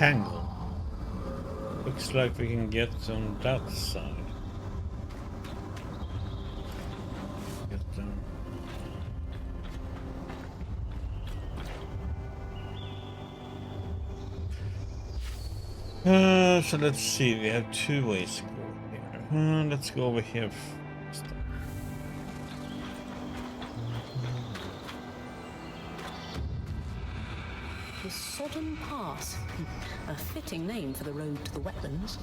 rectangle. Looks like we can get on that side. Get down. So let's see, we have two ways to go here. Let's go over here first. The Sodden Pass. A fitting name for the road to the wetlands.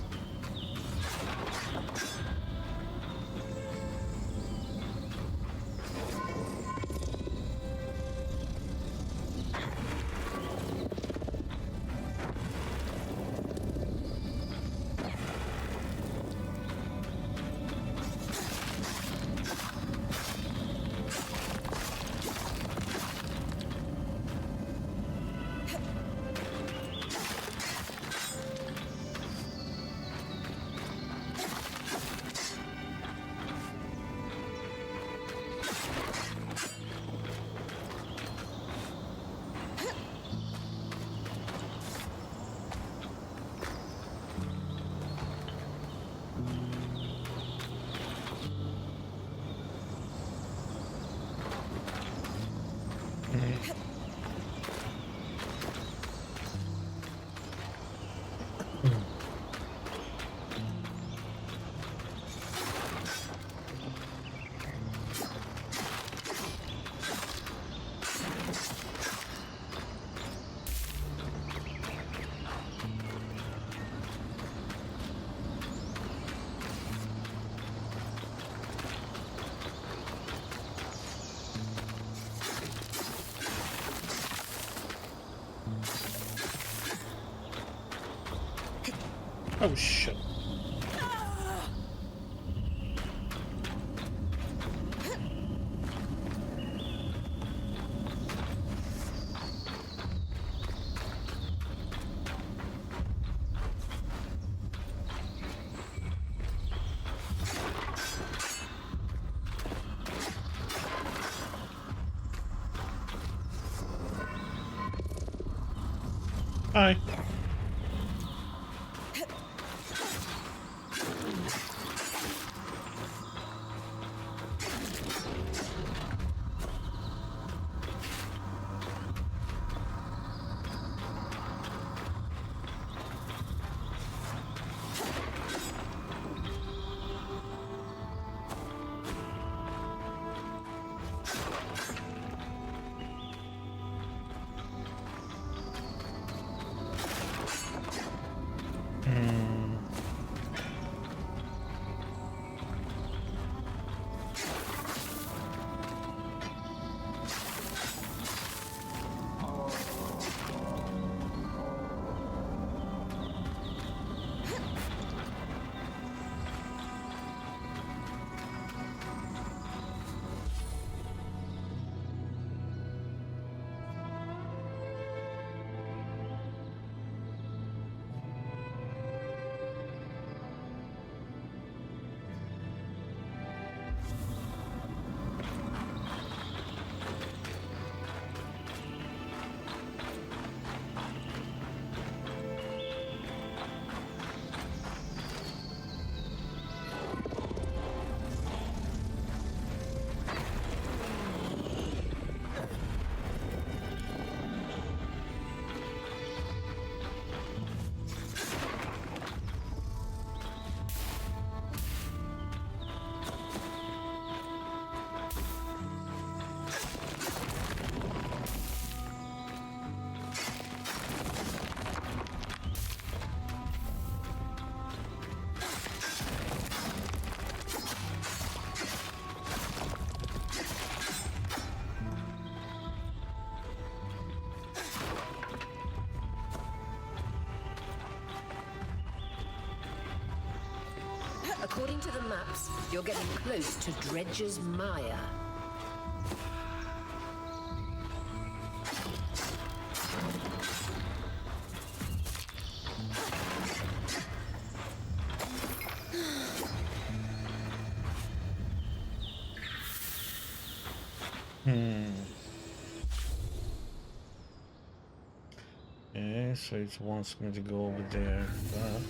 Oh shit. Hi. According to the maps, you're getting close to Dredge's Mire. so it wants me to go over there, but...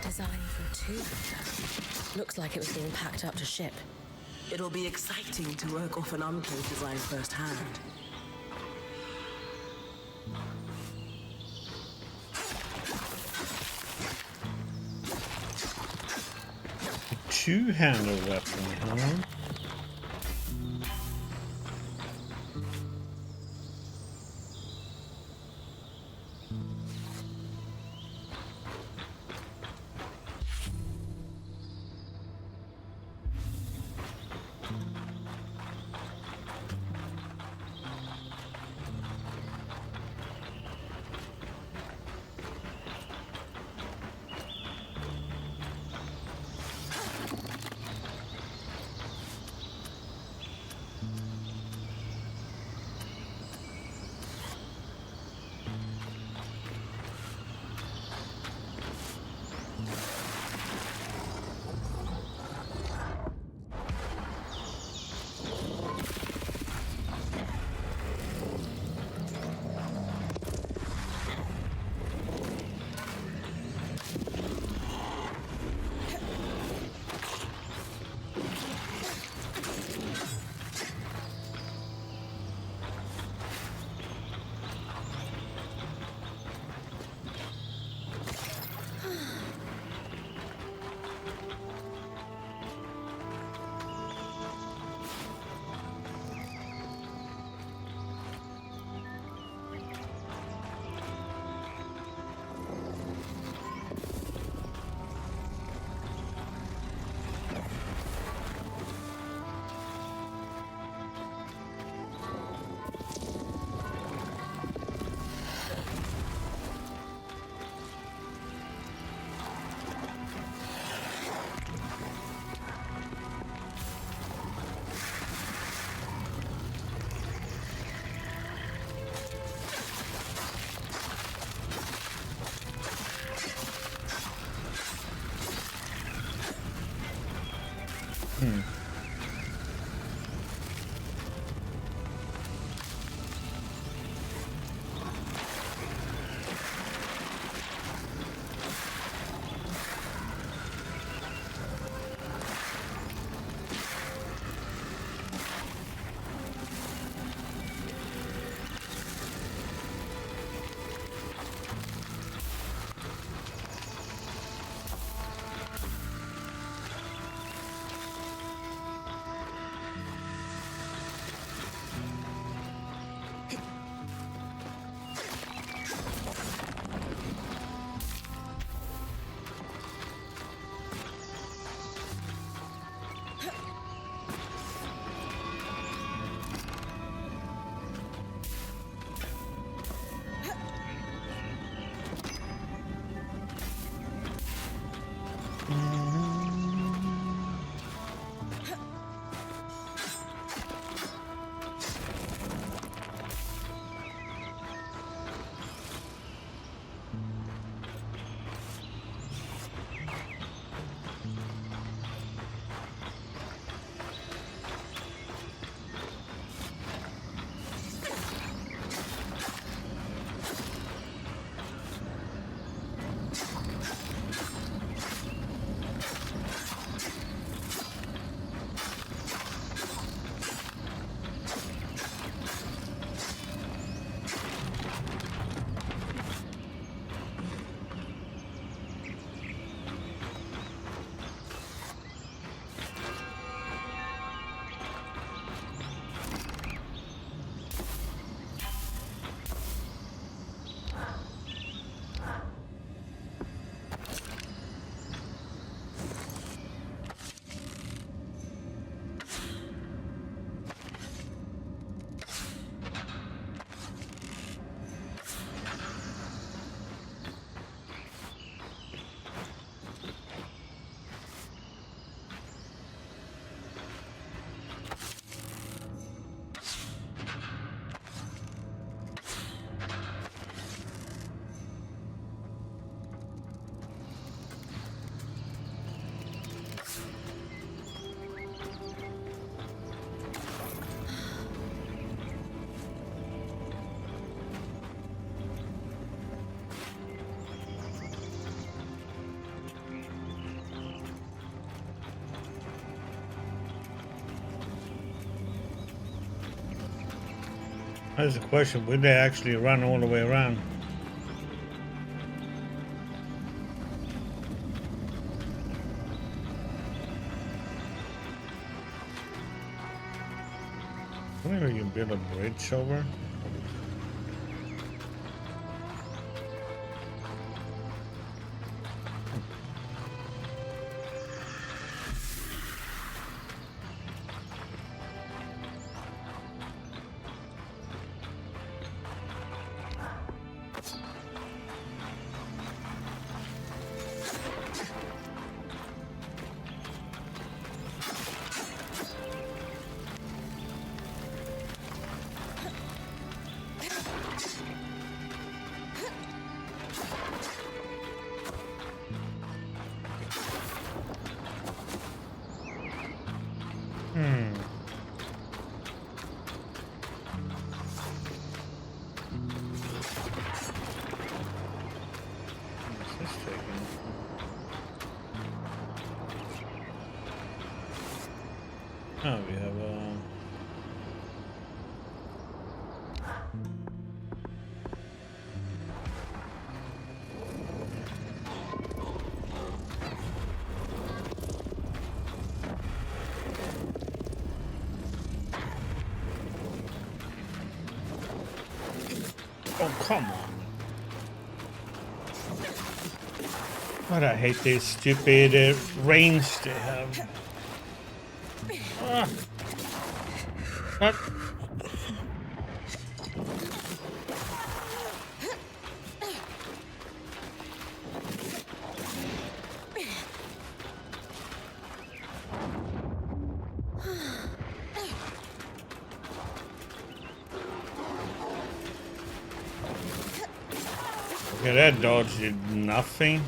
Designed for two. Looks like it was being packed up to ship. It'll be exciting to work off an unclothed design firsthand. Two-handed weapon, huh? That's the question. Would they actually run all the way around? Maybe we can build a bridge over. Oh, we have oh, come on. God, I hate these stupid range they have. What? Okay, that dodge did nothing.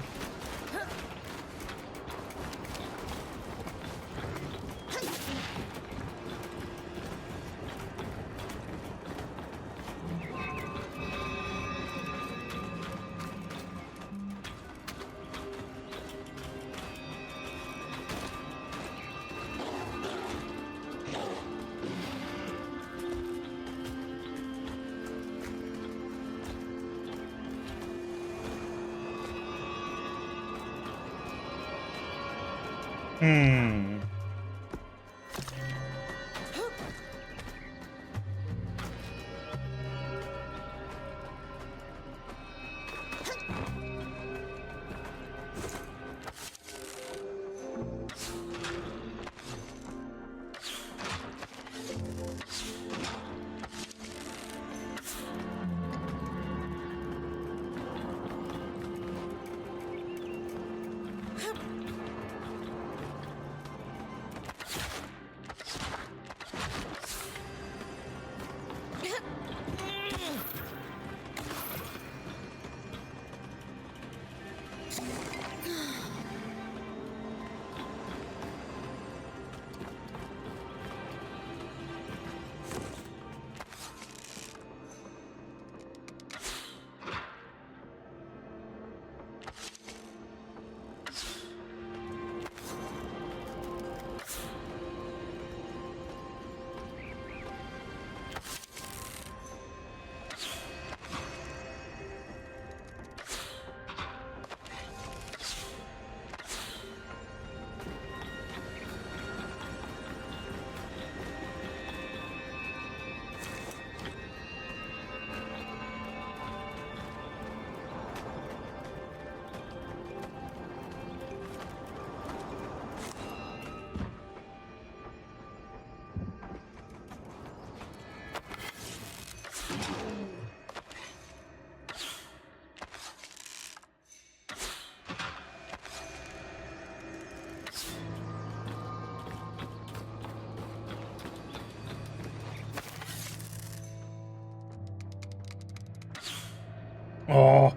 Oh.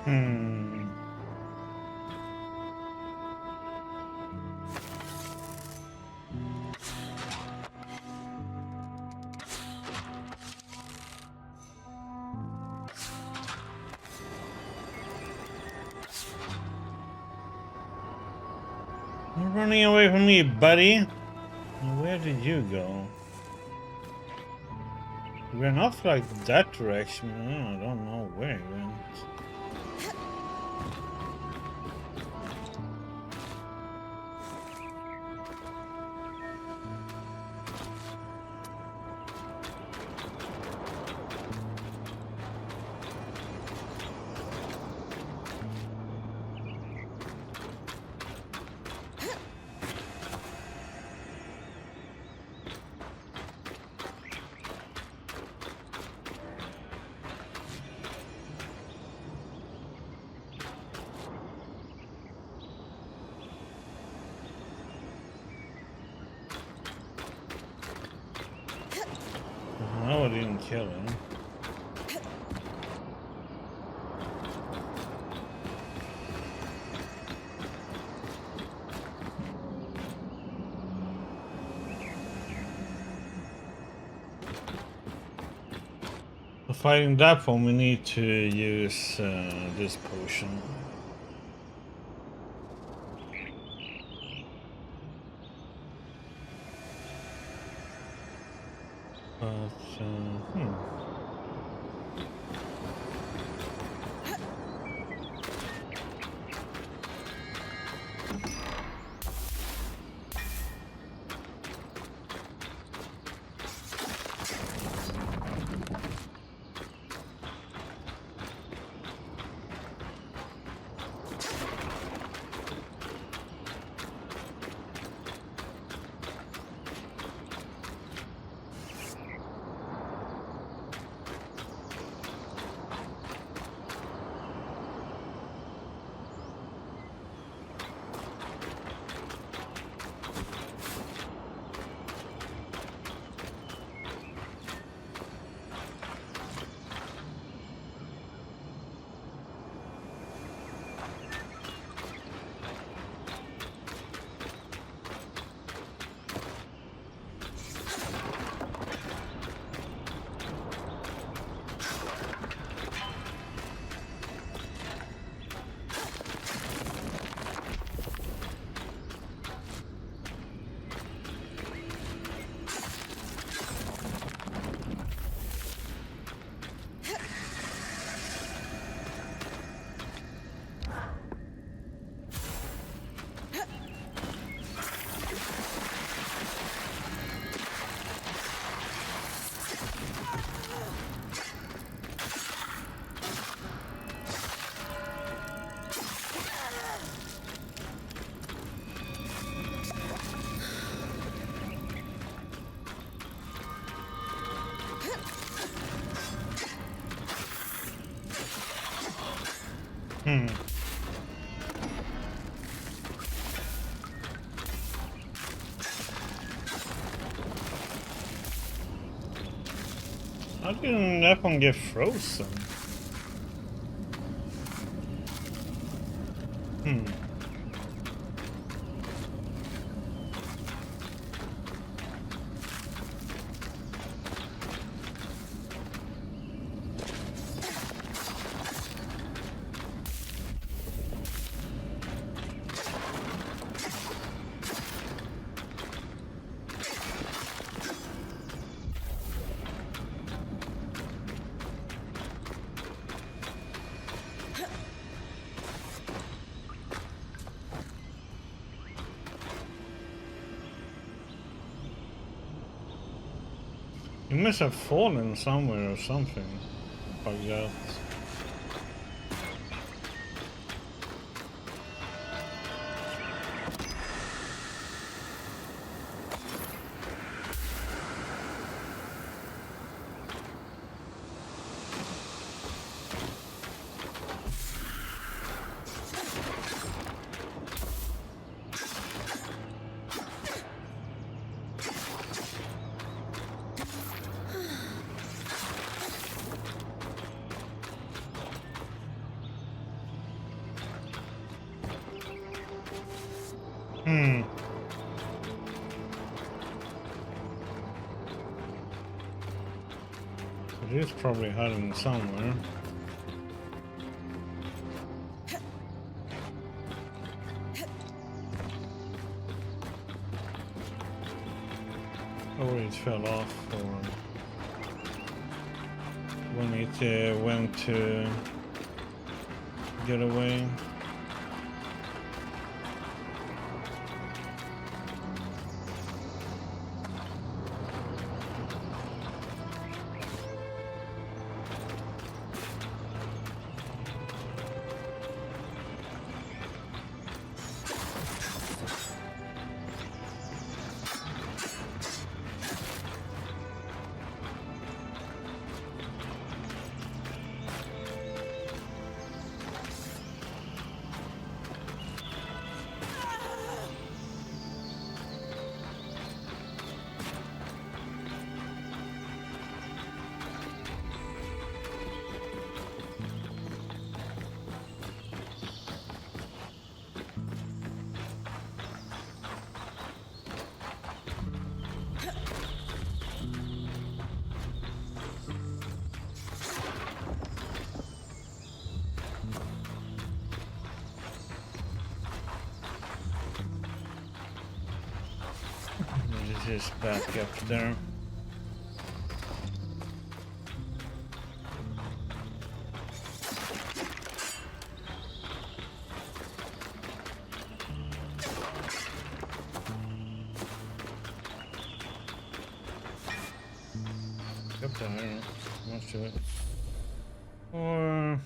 Hmm. You're running away from me, buddy. Where did you go? You went off like that direction. I don't know where you went. No, I didn't kill him. For fighting that one, we need to use this potion. But, How did that one get frozen? You must have fallen somewhere or something like that. It is probably hiding somewhere. Or it fell off, or when it went to get away. Just back up there. Up there, most of it. Or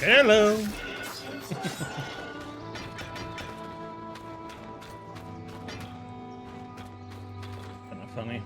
hello. Kind of funny.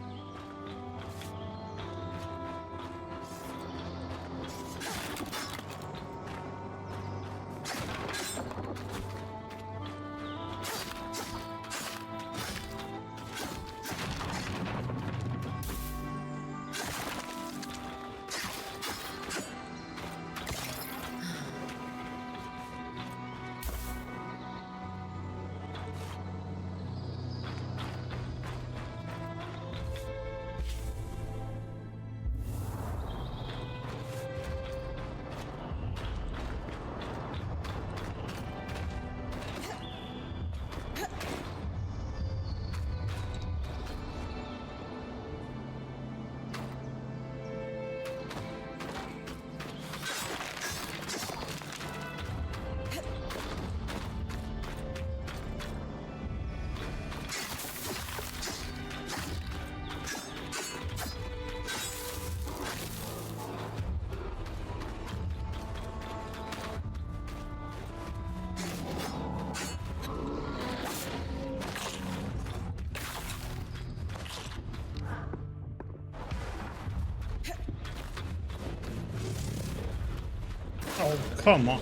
Oh, come on.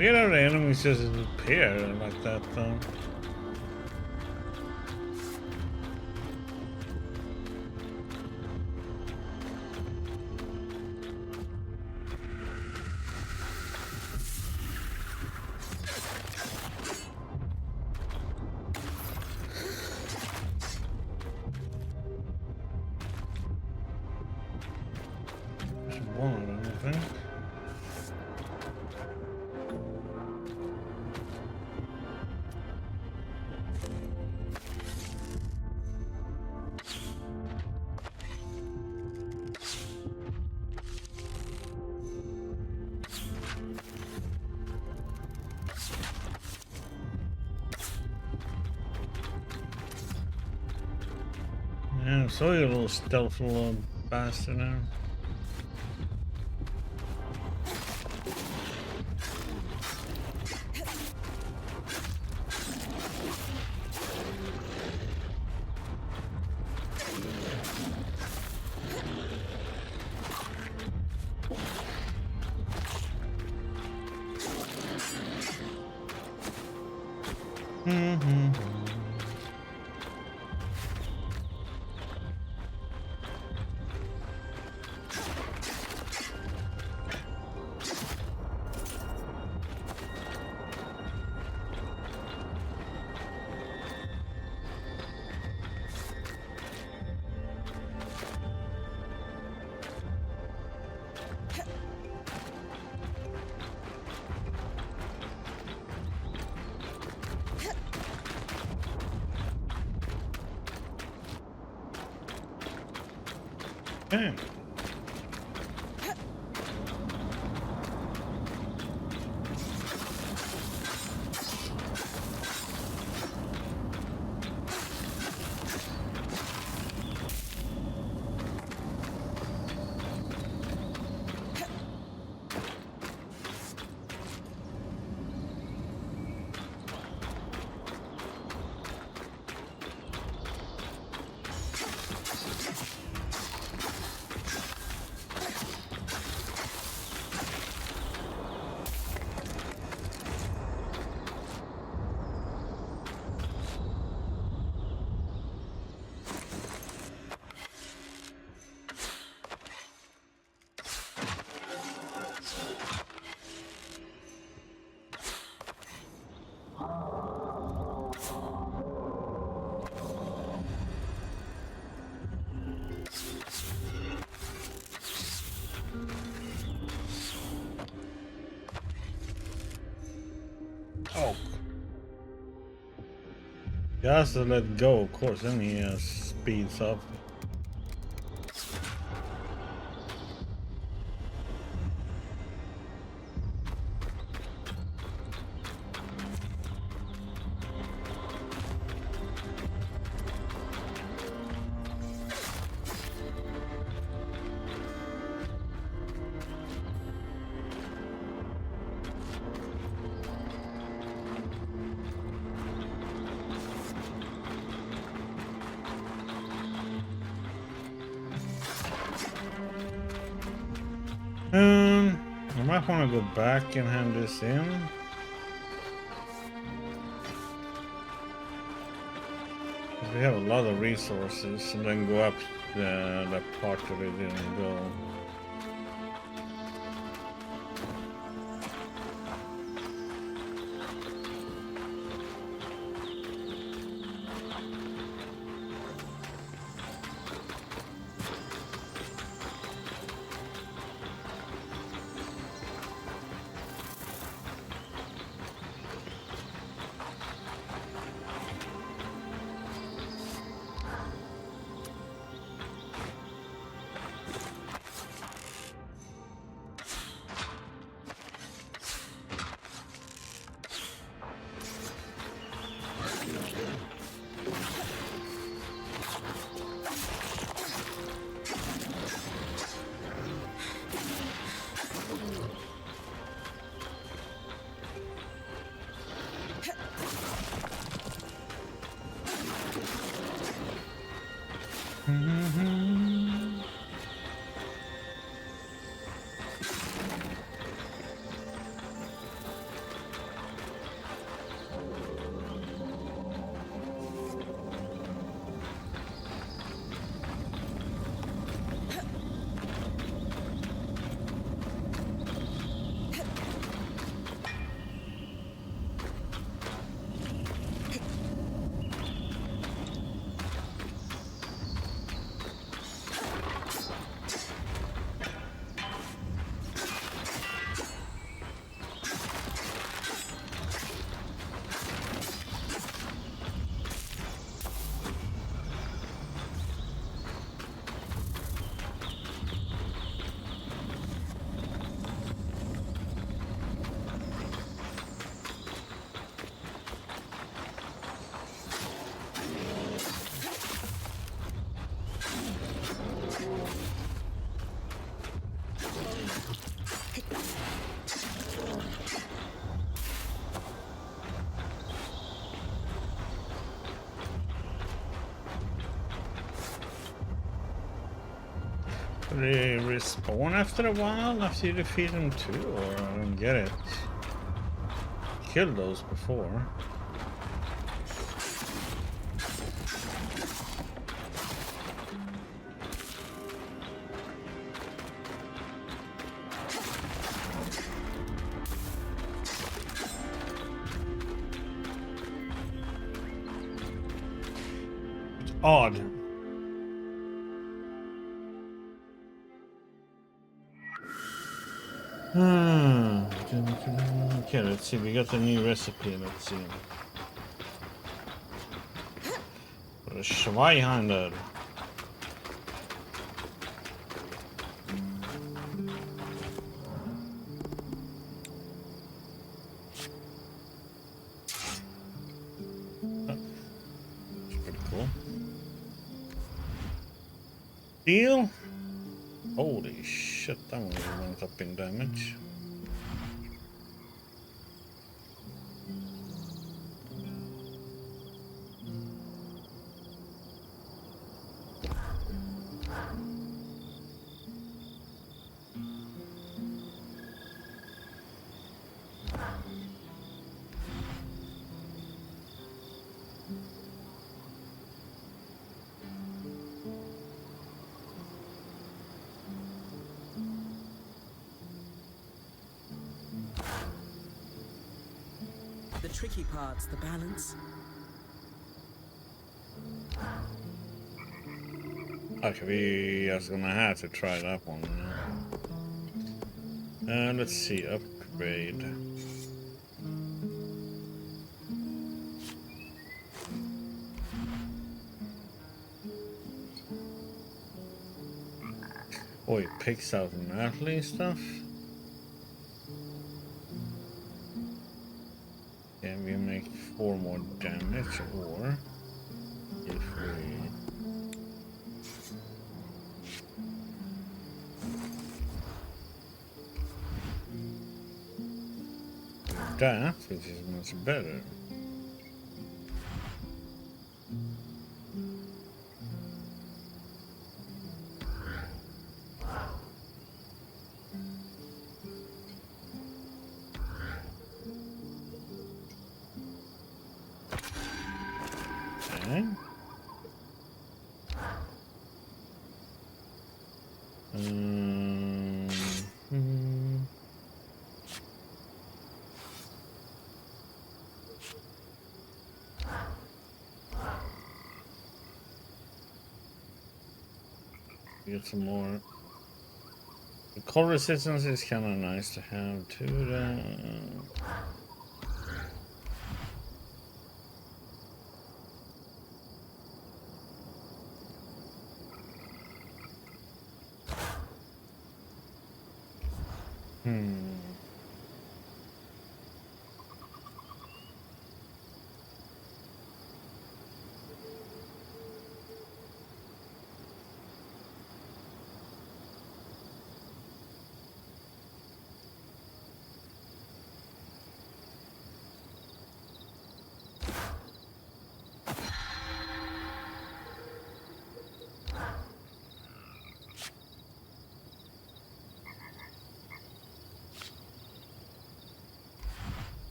weird how the enemies just appear like that though. There's one of them, I think. Yeah, so you little stealth little bastard now. Okay. Oh. He has to let go, of course, then he speeds up. I might want to go back and hand this in. We have a lot of resources, and then go up that part that we didn't go. Do they respawn after a while after you defeat them too, or I don't get it. Killed those before. It's odd. Okay, let's see. We got a new recipe. Let's see. For a Schweihander. That's pretty cool. Deal. Holy shit, that one really went up in damage. The tricky part's the balance. Okay, we are gonna have to try that one. Let's see, upgrade. Oh, it picks out melee stuff. Can we make 4 more damage, or if we do that, which is much better. Okay. Hmm. Get some more. The cold resistance is kind of nice to have too.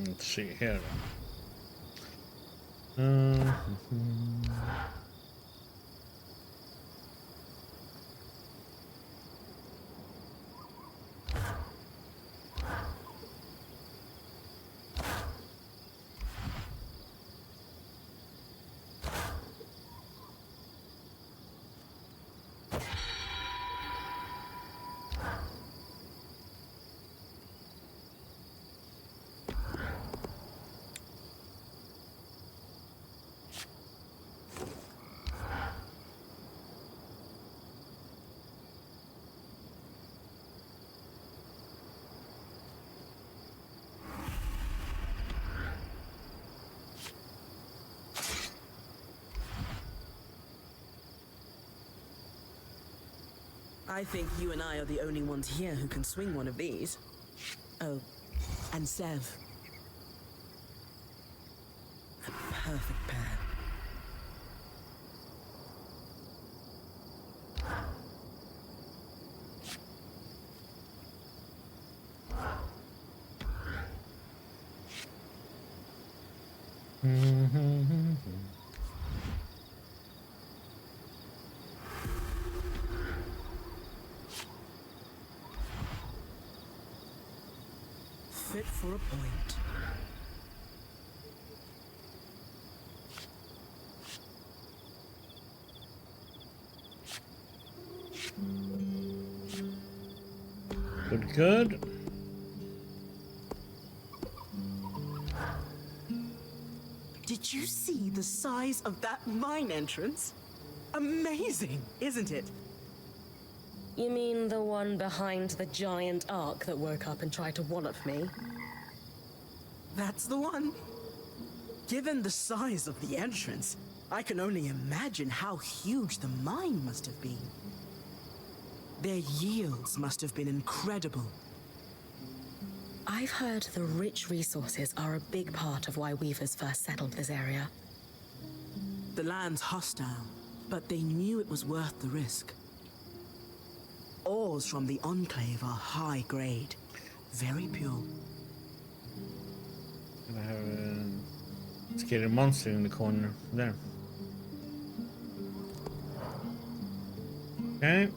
Let's see here. I think you and I are the only ones here who can swing one of these. Oh, and Sev. A perfect pair. Fit for a point. Good. Did you see the size of that mine entrance? Amazing, isn't it? You mean the one behind the giant ark that woke up and tried to wallop me? That's the one. Given the size of the entrance, I can only imagine how huge the mine must have been. Their yields must have been incredible. I've heard the rich resources are a big part of why Weavers first settled this area. The land's hostile, but they knew it was worth the risk. Ores from the Enclave are high grade, very pure. And I have a scary monster in the corner there. Okay.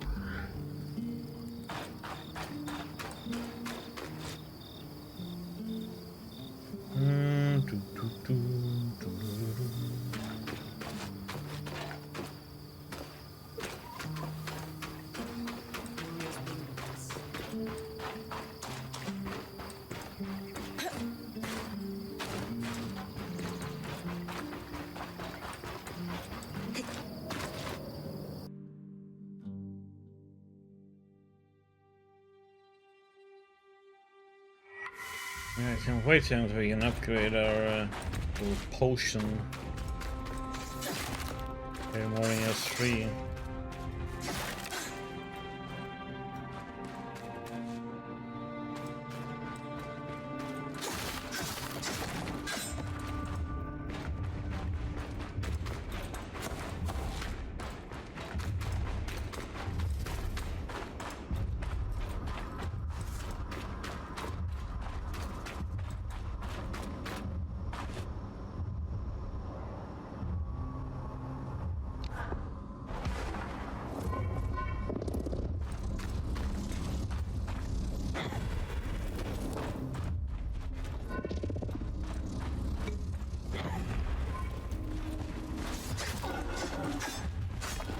Yeah, I can't wait until we can upgrade our little potion. Every morning as free.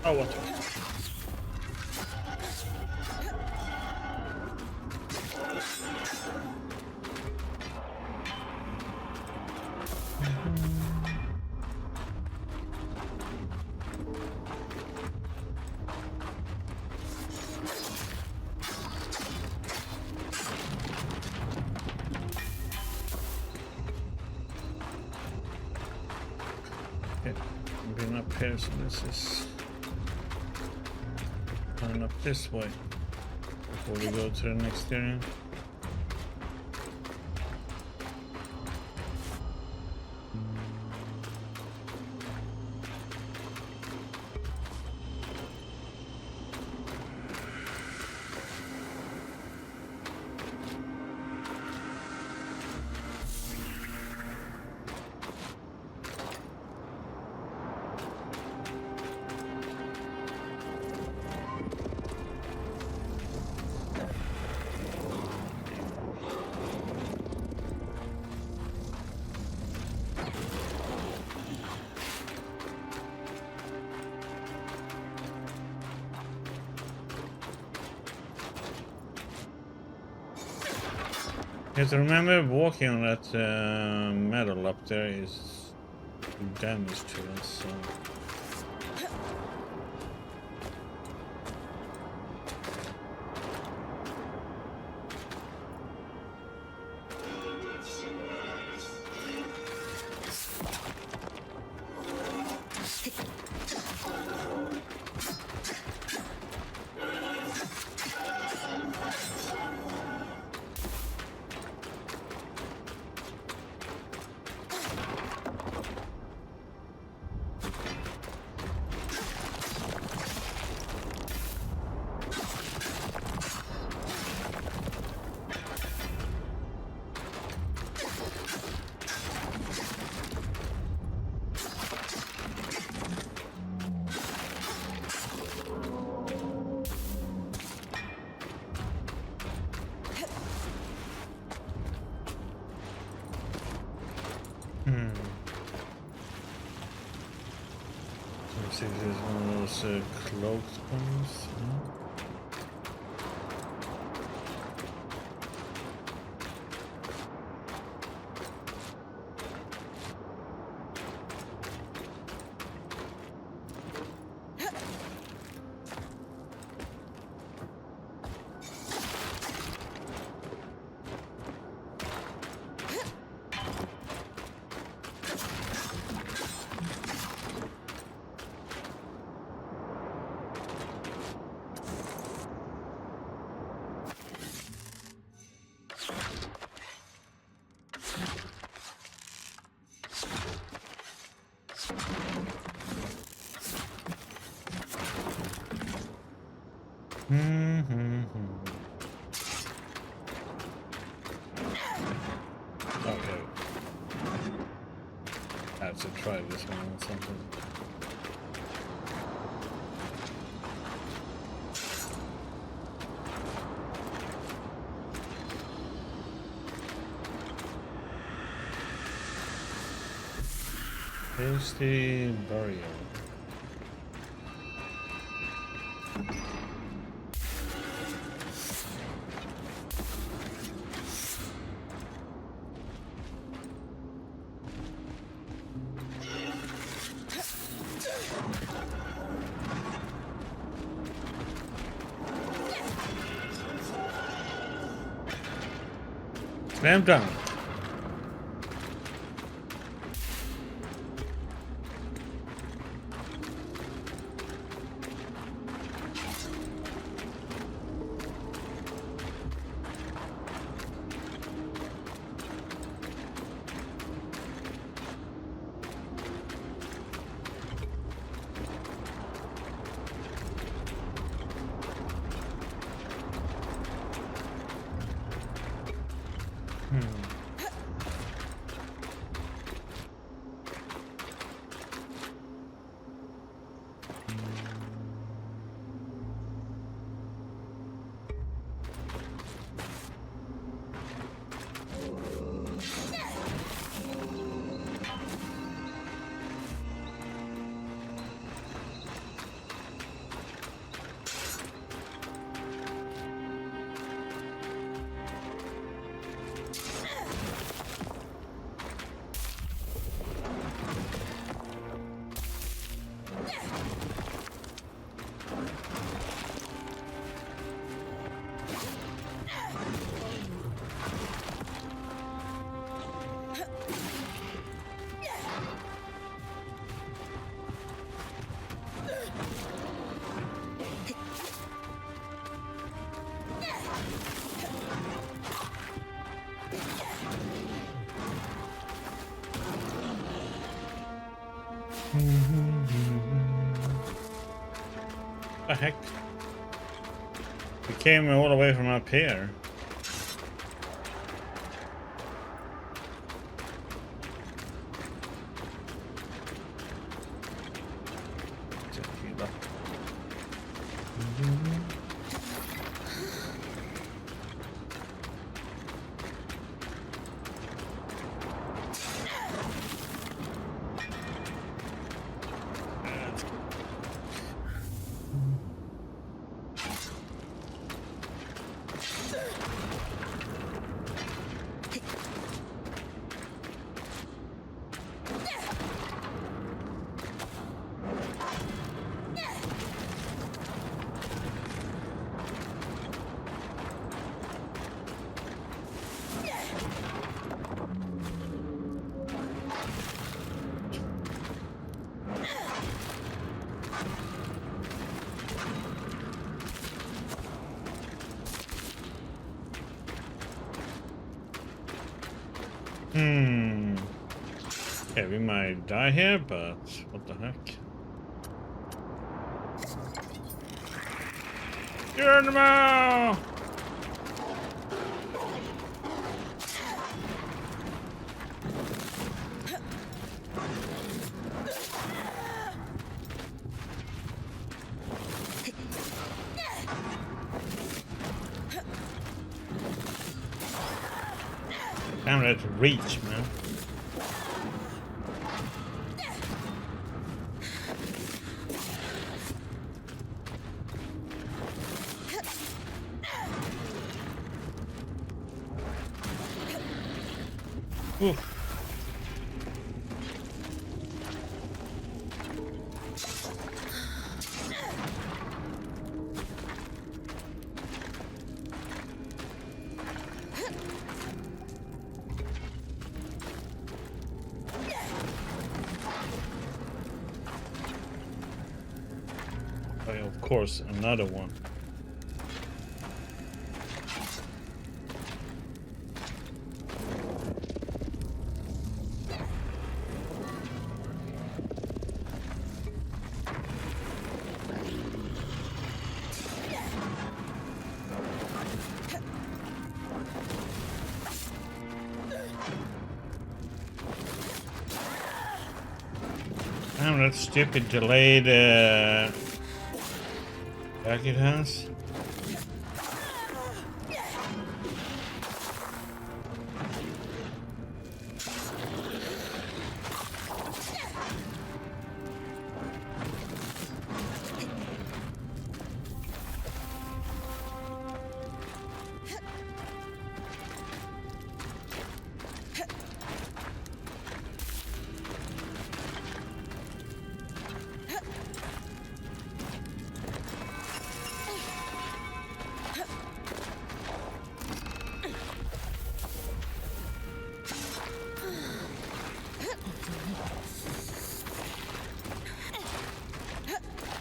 Oh, what? Okay, I'm being up here, so this is going up this way before we go to the next area. You have to remember, walking on that metal up there is damage to us. So. Hmm. Let's see if there's one of those cloaked ones. No? Okay. I have to try this one or something. Tasty burial. Slam dunk. The heck? We came all the way from up here. Okay, we might die here, but what the heck? Geronimo! Damn it, reach, man. Whew. Of course, another one. Damn, that stupid delayed back it has.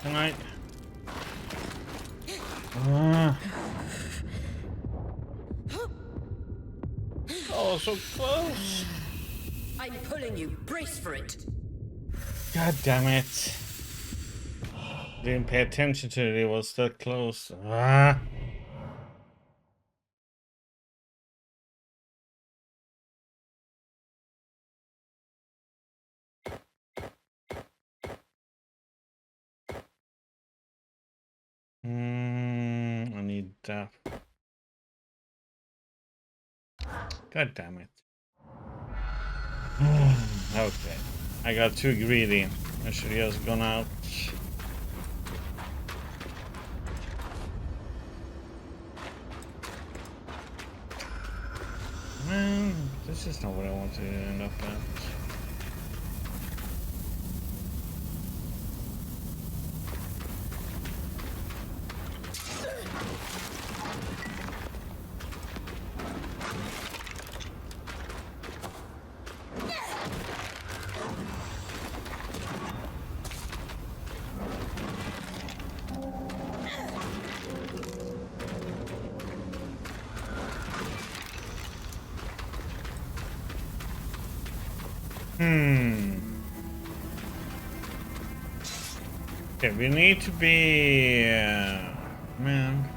Tonight. Oh, so close. I'm pulling you. Brace for it. God damn it. Didn't pay attention to it. It was that close. Ah. I need that. God damn it. Okay. I got too greedy. I should have just gone out. Man, this is not what I want to end up at. Okay, we need to be... man.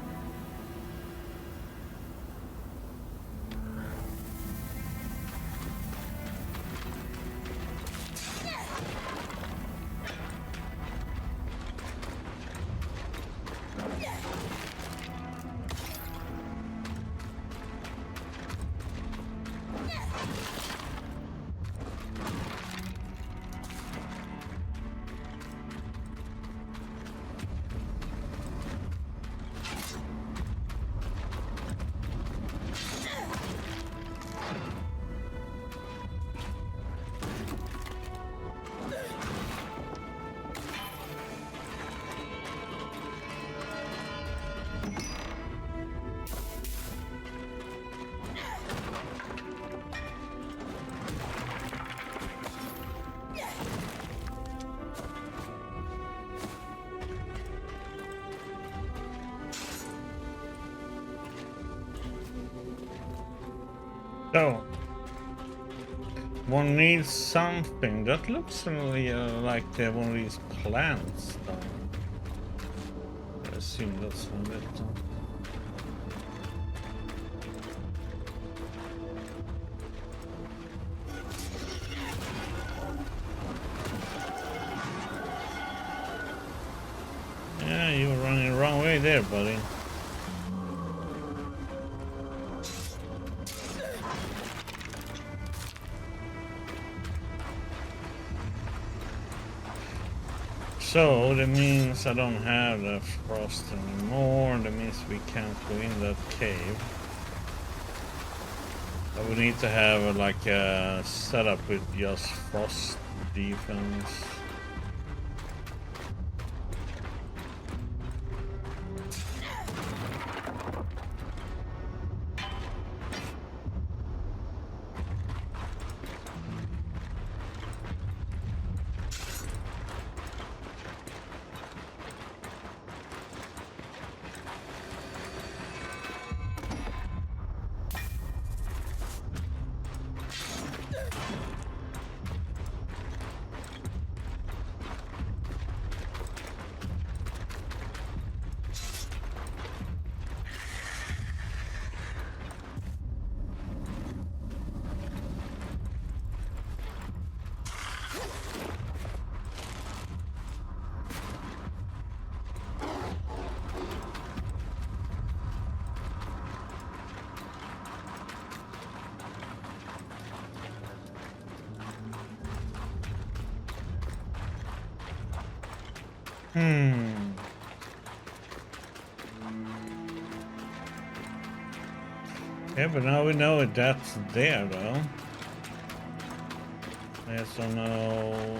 So, one needs something that looks really, like one of these plants. I assume that's one of it. Yeah, you were running the wrong way there, buddy. So that means I don't have the frost anymore. That means we can't go in that cave. I would need to have like a setup with just frost defense. Yeah, but now we know that's there, though. I just don't know.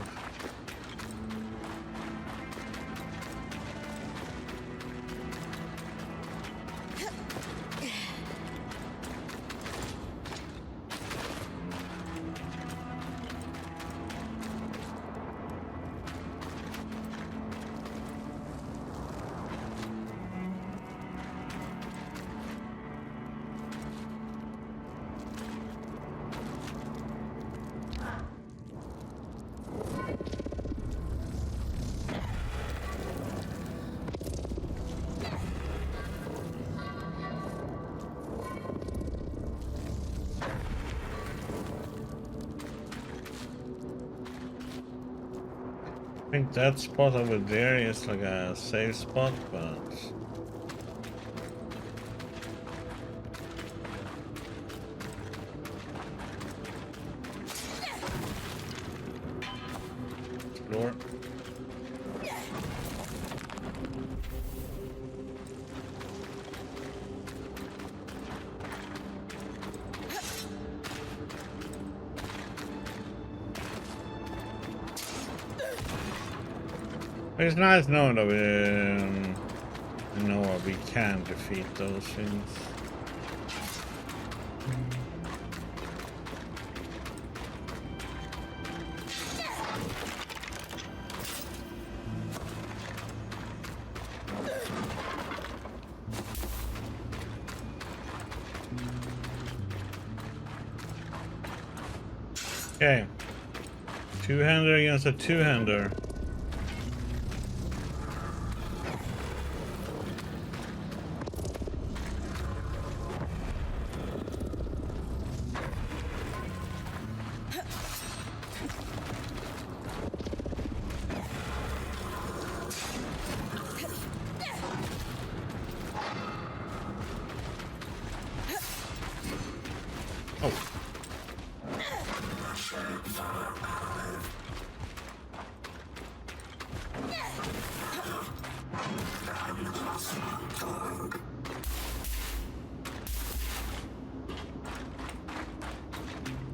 I think that spot over there is like a safe spot, but explore. It's nice knowing that we can defeat those things. Okay. Two-hander against a two-hander.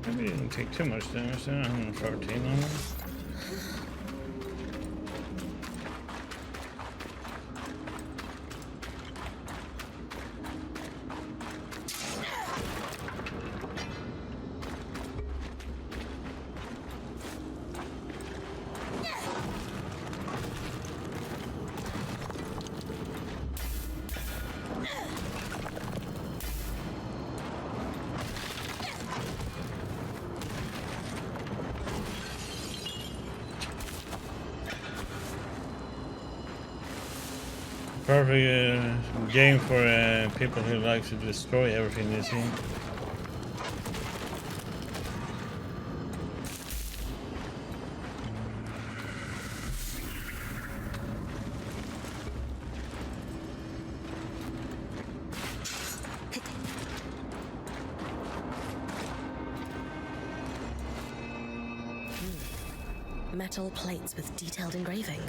Maybe didn't take too much damage there. 114 on them. Perfect game for people who like to destroy everything they see. Metal plates with detailed engraving.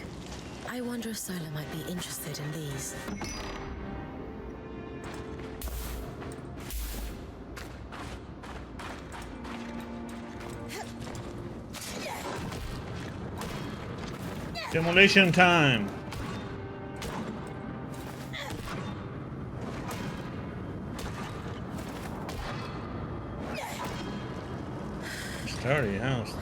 I wonder if Solar might be interested in these. Demolition time. Sturdy house.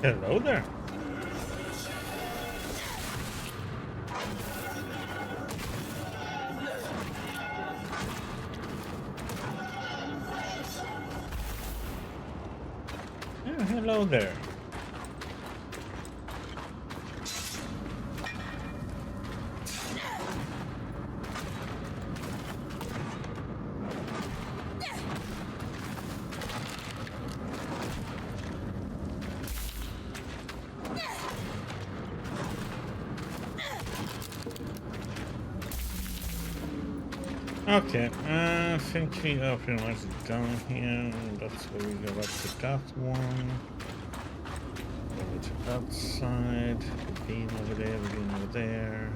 Hello there. Yeah, hello there. Okay, I think we are pretty much done here. That's where we go back to that one. Over to that side. Bean over there, bean over there.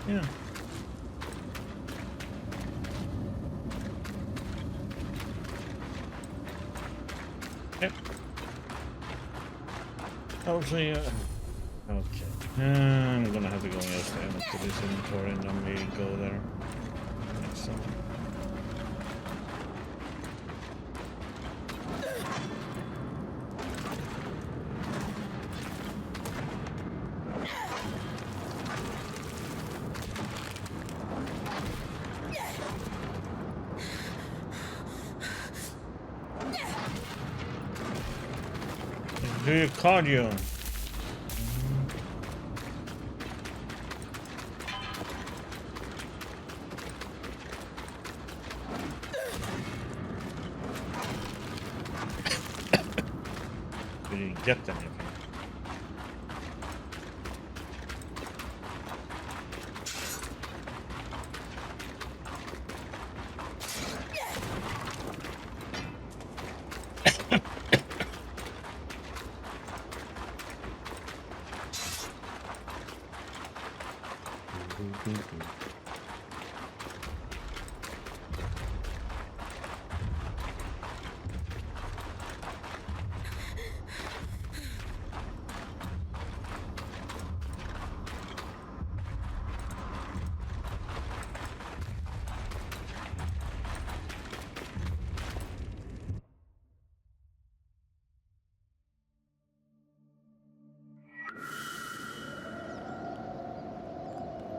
Yeah. Yep. Hopefully, okay. I'm gonna have to go yesterday to this inventory and then we go there next time. Do your cardio. We didn't get anything.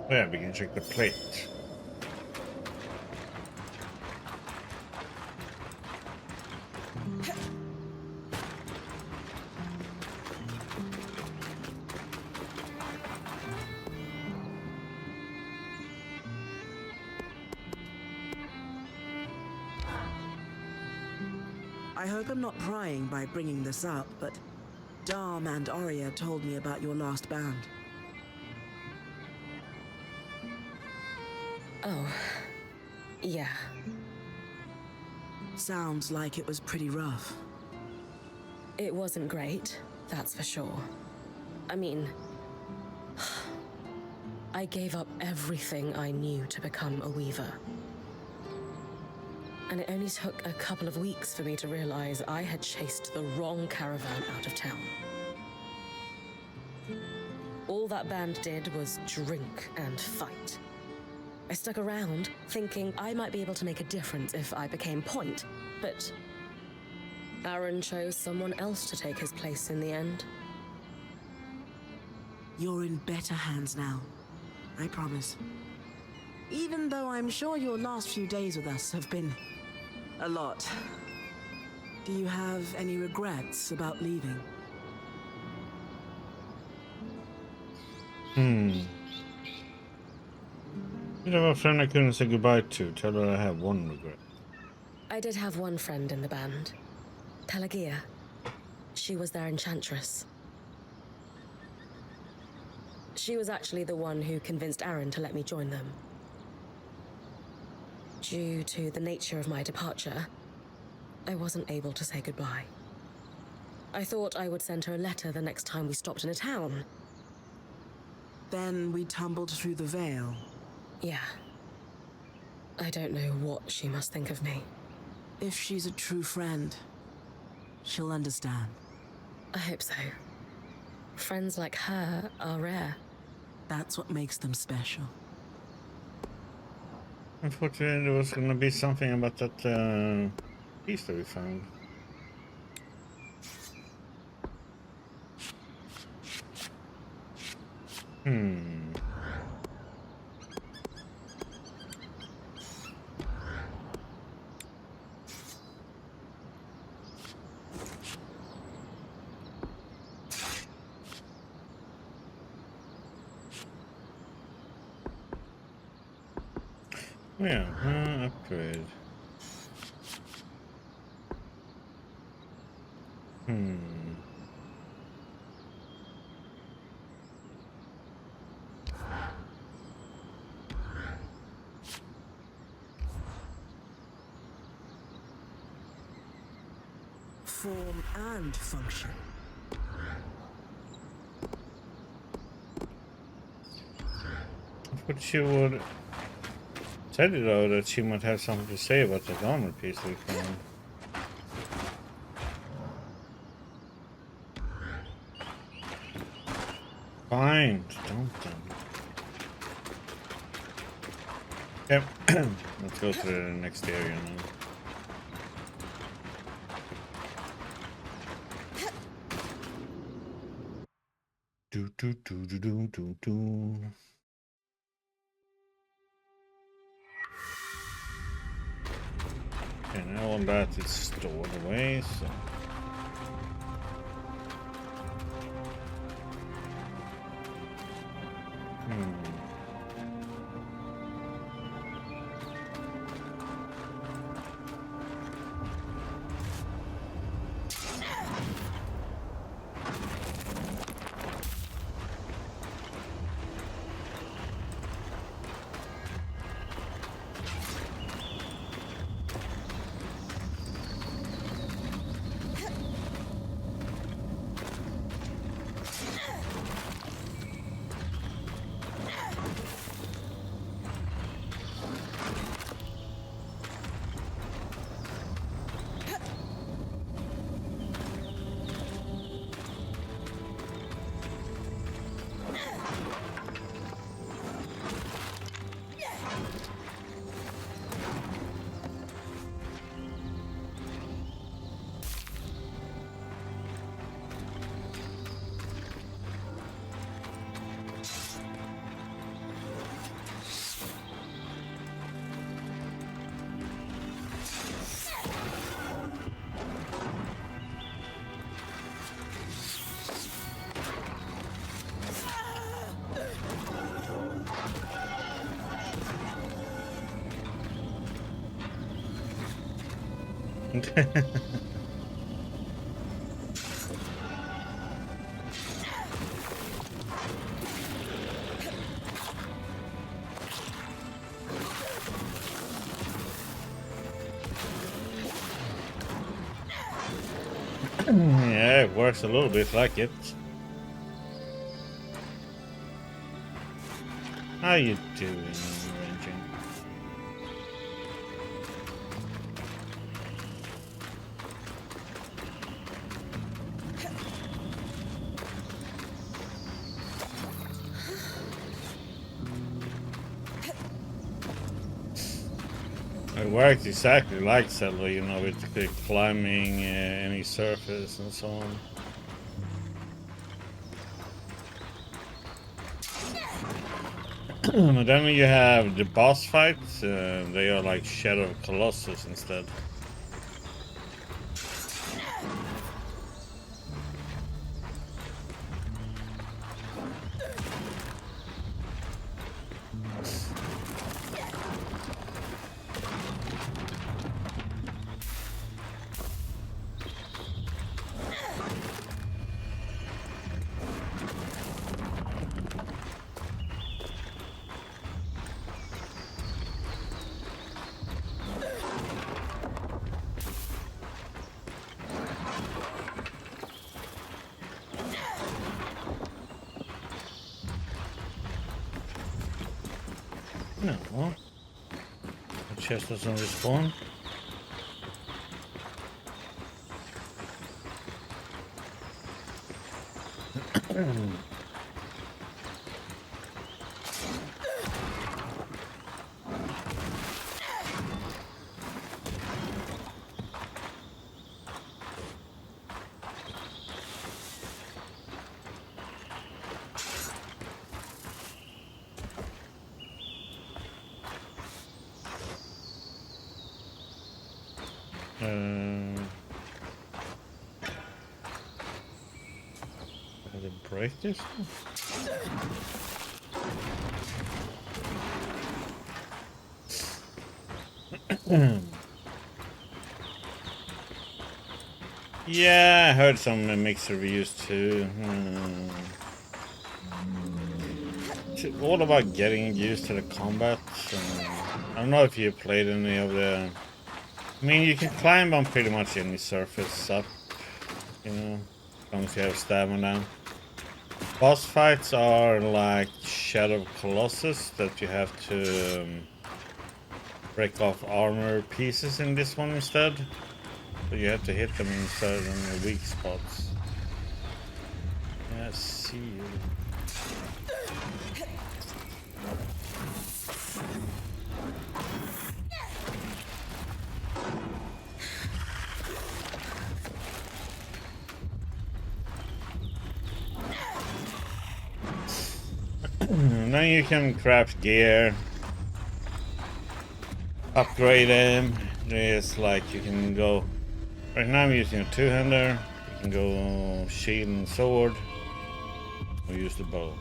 Yeah, we can check the plate. I hope I'm not prying by bringing this up, but Dom and Arya told me about your last band. Oh, yeah. Sounds like it was pretty rough. It wasn't great, that's for sure. I mean, I gave up everything I knew to become a weaver. And it only took a couple of weeks for me to realize I had chased the wrong caravan out of town. All that band did was drink and fight. I stuck around, thinking I might be able to make a difference if I became point, but Aaron chose someone else to take his place in the end. You're in better hands now. I promise. Even though I'm sure your last few days with us have been a lot. Do you have any regrets about leaving? You have a friend I couldn't say goodbye to. Tell her I have one regret. I did have one friend in the band, Pelagia. She was their enchantress. She was actually the one who convinced Aaron to let me join them. Due to the nature of my departure, I wasn't able to say goodbye. I thought I would send her a letter the next time we stopped in a town. Then we tumbled through the veil. Yeah. I don't know what she must think of me. If she's a true friend, she'll understand. I hope so. Friends like her are rare. That's what makes them special. Unfortunately, there was going to be something about that piece that we found. Yeah, upgrade. Form and function. I thought she would tell you though that she might have something to say about that armor piece we found. Fine, don't then. Yep, let's go to the next area now. Do do do do do do do. And now all that is stored away, so. Yeah, it works a little bit like it. How you doing, ranging? It works exactly like Zelda, you know, with the climbing any surface and so on. And then you have the boss fights, they are like Shadow of Colossus instead. No. The chest doesn't respawn. Did it break this? Yeah, I heard some mixed reviews too. It's all about getting used to the combat. I don't know if you played any of the... I mean, you can climb on pretty much any surface up, you know, as long as you have stamina. Boss fights are like Shadow of Colossus, that you have to break off armor pieces in this one instead. So you have to hit them in certain weak spots. Yeah, see you. Then you can craft gear, upgrade them. There's like you can go. Right now I'm using a two-hander. You can go shield and sword, or use the bow.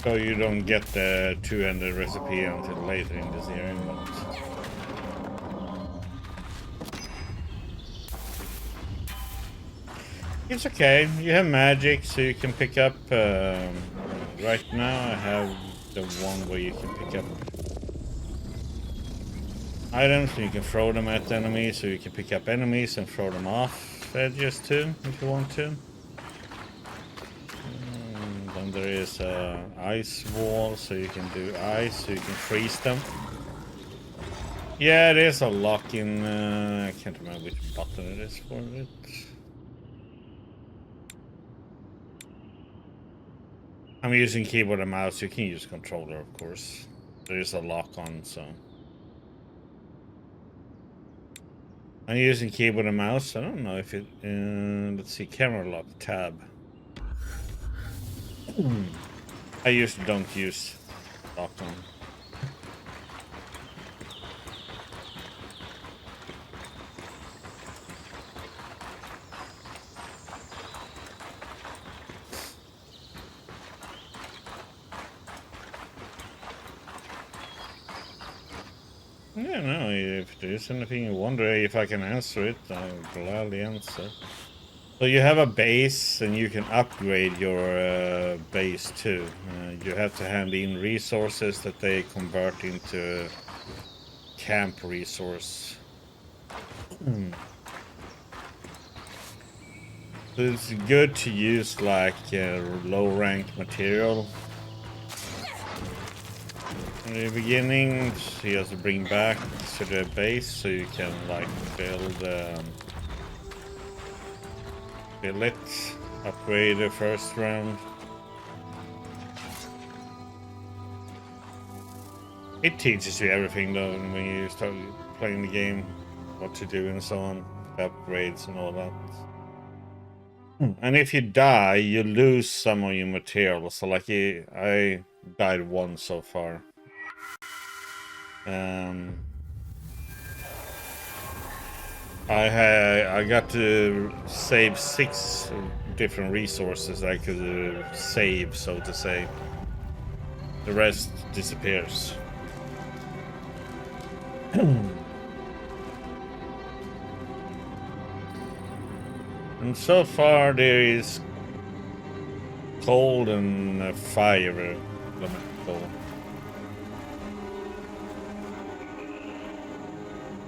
So you don't get the two-handed recipe until later in this area. It's okay. You have magic, so you can pick up. Right now, I have the one where you can pick up items, and you can throw them at enemies. So you can pick up enemies and throw them off edges too, if you want to. Then there is a ice wall, so you can do ice, so you can freeze them. Yeah, there's a lock in. I can't remember which button it is for it. I'm using keyboard and mouse. You can use controller, of course. There is a lock on, so. I'm using keyboard and mouse. I don't know if it. Let's see, camera lock tab. I usually don't use lock on. Yeah, no, if there's anything you wonder if I can answer it, I'll gladly answer. So you have a base and you can upgrade your base too. You have to hand in resources that they convert into camp resource. So it's good to use like low ranked material. In the beginning, so you have to bring back to the base so you can like build it, upgrade the first round. It teaches you everything though when you start playing the game, what to do and so on, upgrades and all that. And if you die, you lose some of your material. So like I died once so far. I got to save 6 different resources I could save, so to say. The rest disappears. And so far there is cold and fire elemental.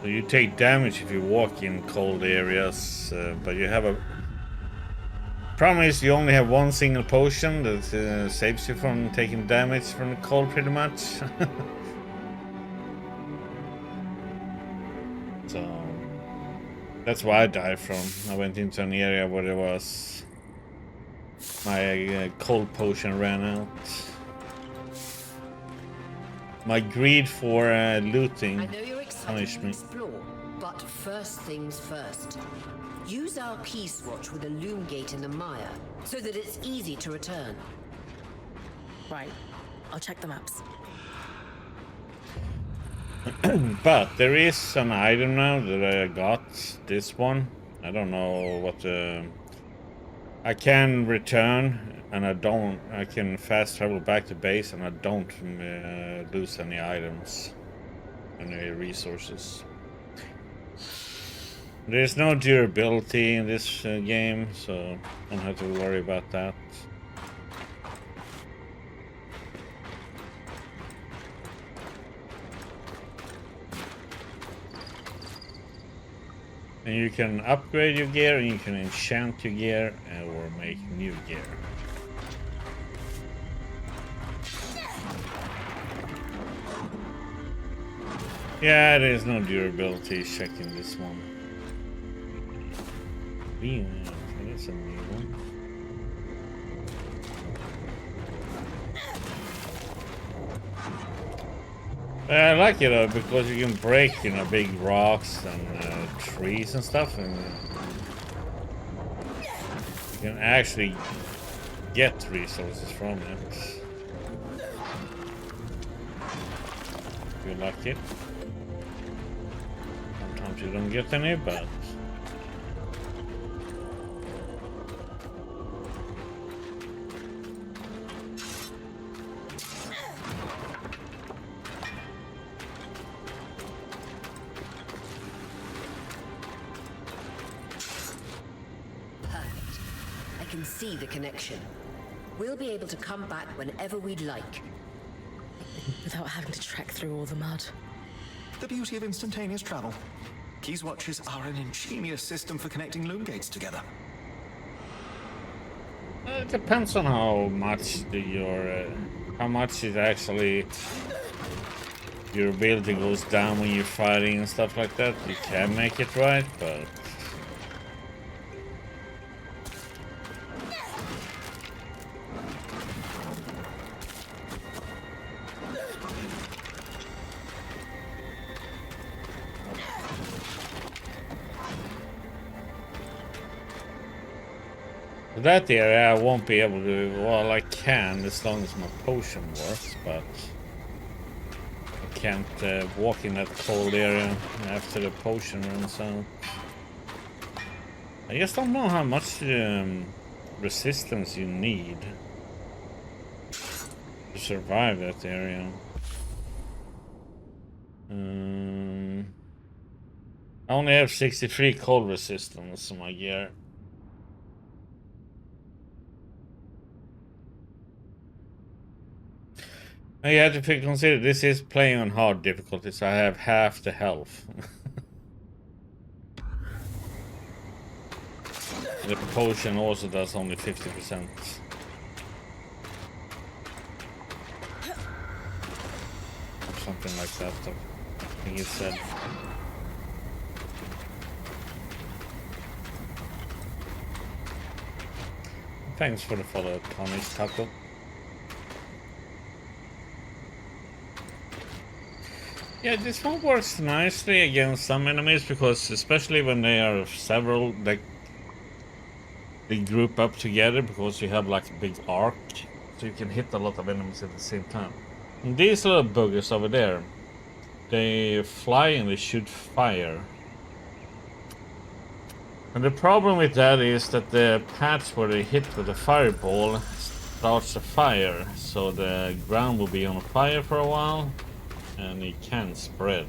So you take damage if you walk in cold areas, but you have a problem is you only have one single potion that saves you from taking damage from the cold pretty much. So that's why I died from. I went into an area where there was my cold potion ran out. My greed for looting punished me. Explore, but first things first. Use our key swatch with a loom gate in the mire so that it's easy to return. Right. I'll check the maps. But there is an item now that I got. This one. I don't know what I can return and I can fast travel back to base and I don't lose any items. Any resources. There's no durability in this game, so don't have to worry about that. And you can upgrade your gear, and you can enchant your gear, or make new gear. Yeah, there's no durability checking this one. That's a new one. I like it though because you can break, big rocks and trees and stuff, and you can actually get resources from it. If you're lucky. Sometimes you don't get any, but I can see the connection. We'll be able to come back whenever we'd like. Without having to trek through all the mud. The beauty of instantaneous travel. Keys watches are an ingenious system for connecting loom gates together. It depends on how much how much it actually your ability goes down when you're fighting and stuff like that. You can make it right, but that area I won't be able to. Well, I can as long as my potion works, but I can't walk in that cold area after the potion runs out. I just don't know how much resistance you need to survive that area. I only have 63 cold resistance on my gear. You have to consider this is playing on hard difficulties. I have half the health. The potion also does only 50%. Something like that, I think it said. Thanks for the follow, Tony's Taco. Yeah, this one works nicely against some enemies because, especially when they are several, they group up together because you have like a big arc, so you can hit a lot of enemies at the same time. And these little buggers over there, they fly and they shoot fire. And the problem with that is that the paths where they hit with the fireball starts a fire, so the ground will be on fire for a while, and it can spread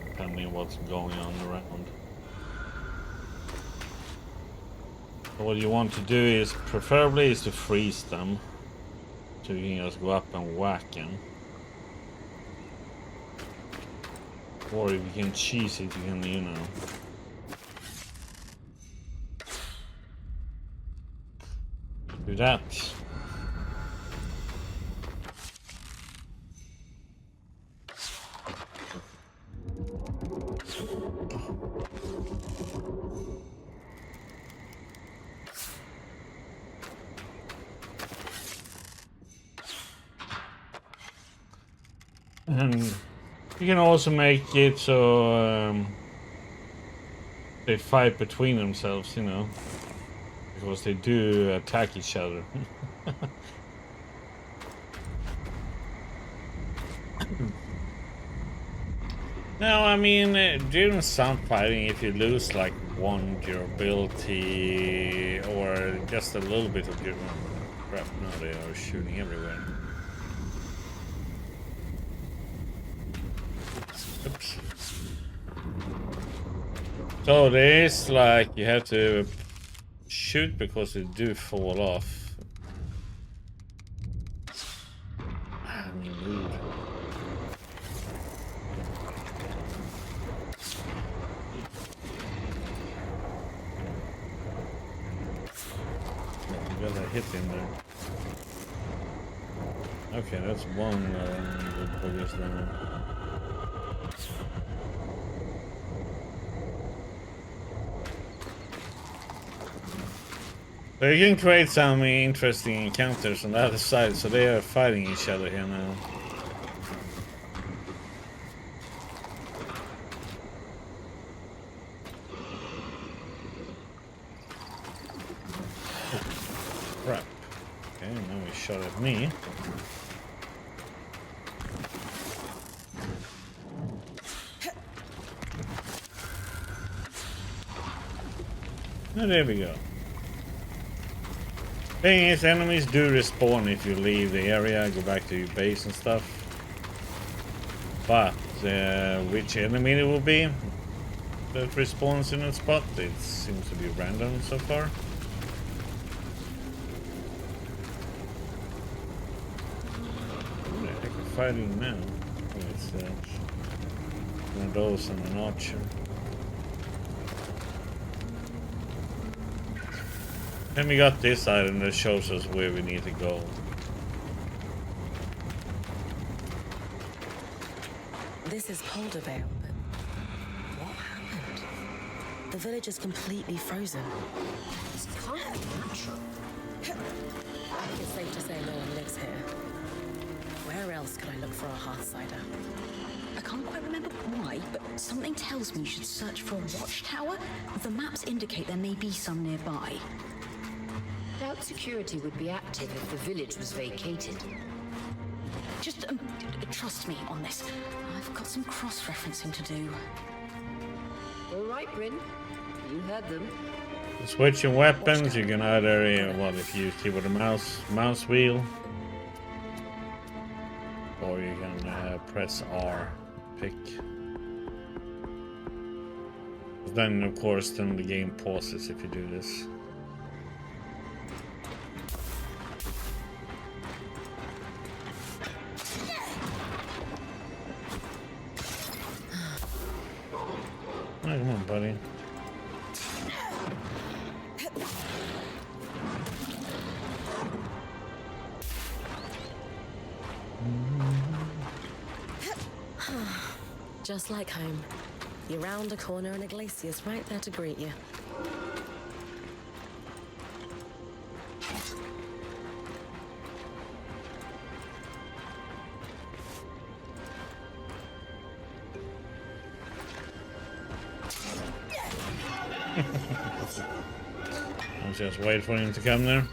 depending on what's going on around. So what you want to do is, preferably, is to freeze them, so you can just go up and whack them. Or if you can cheese it, you can, you know. Do that. And you can also make it so they fight between themselves, you know, because they do attack each other. No, I mean, during some fighting, if you lose like one durability or just a little bit of durability, crap, no, they are shooting everywhere. Oops. So there is like, you have to shoot because they do fall off. I mean, rude. Got a hit in there. Okay, that's one good boogers there. So you can create some interesting encounters on the other side, so they are fighting each other here now. Crap. Okay, now he shot at me. Oh, there we go. Thing is, enemies do respawn if you leave the area, go back to your base and stuff. But which enemy it will be that respawns in a spot, it seems to be random so far. Who the heck are fighting now? Oh, it's one of those and an archer. Then we got this item that shows us where we need to go. This is Poldervale, but what happened? The village is completely frozen. This can't be natural. It's safe to say no one lives here. Where else could I look for a Hearthsider? I can't quite remember why, but something tells me you should search for a watchtower. The maps indicate there may be some nearby. Doubt security would be active if the village was vacated. Just trust me on this. I've got some cross-referencing to do. All right, Bryn. You heard them. Switching weapons, you can either, well, if you use keyboard and mouse wheel, or you can press R, pick. Then, of course, then the game pauses if you do this. Oh, come on, buddy. Just like home. You're round a corner and a glacier's right there to greet you. I'll just wait for him to come there.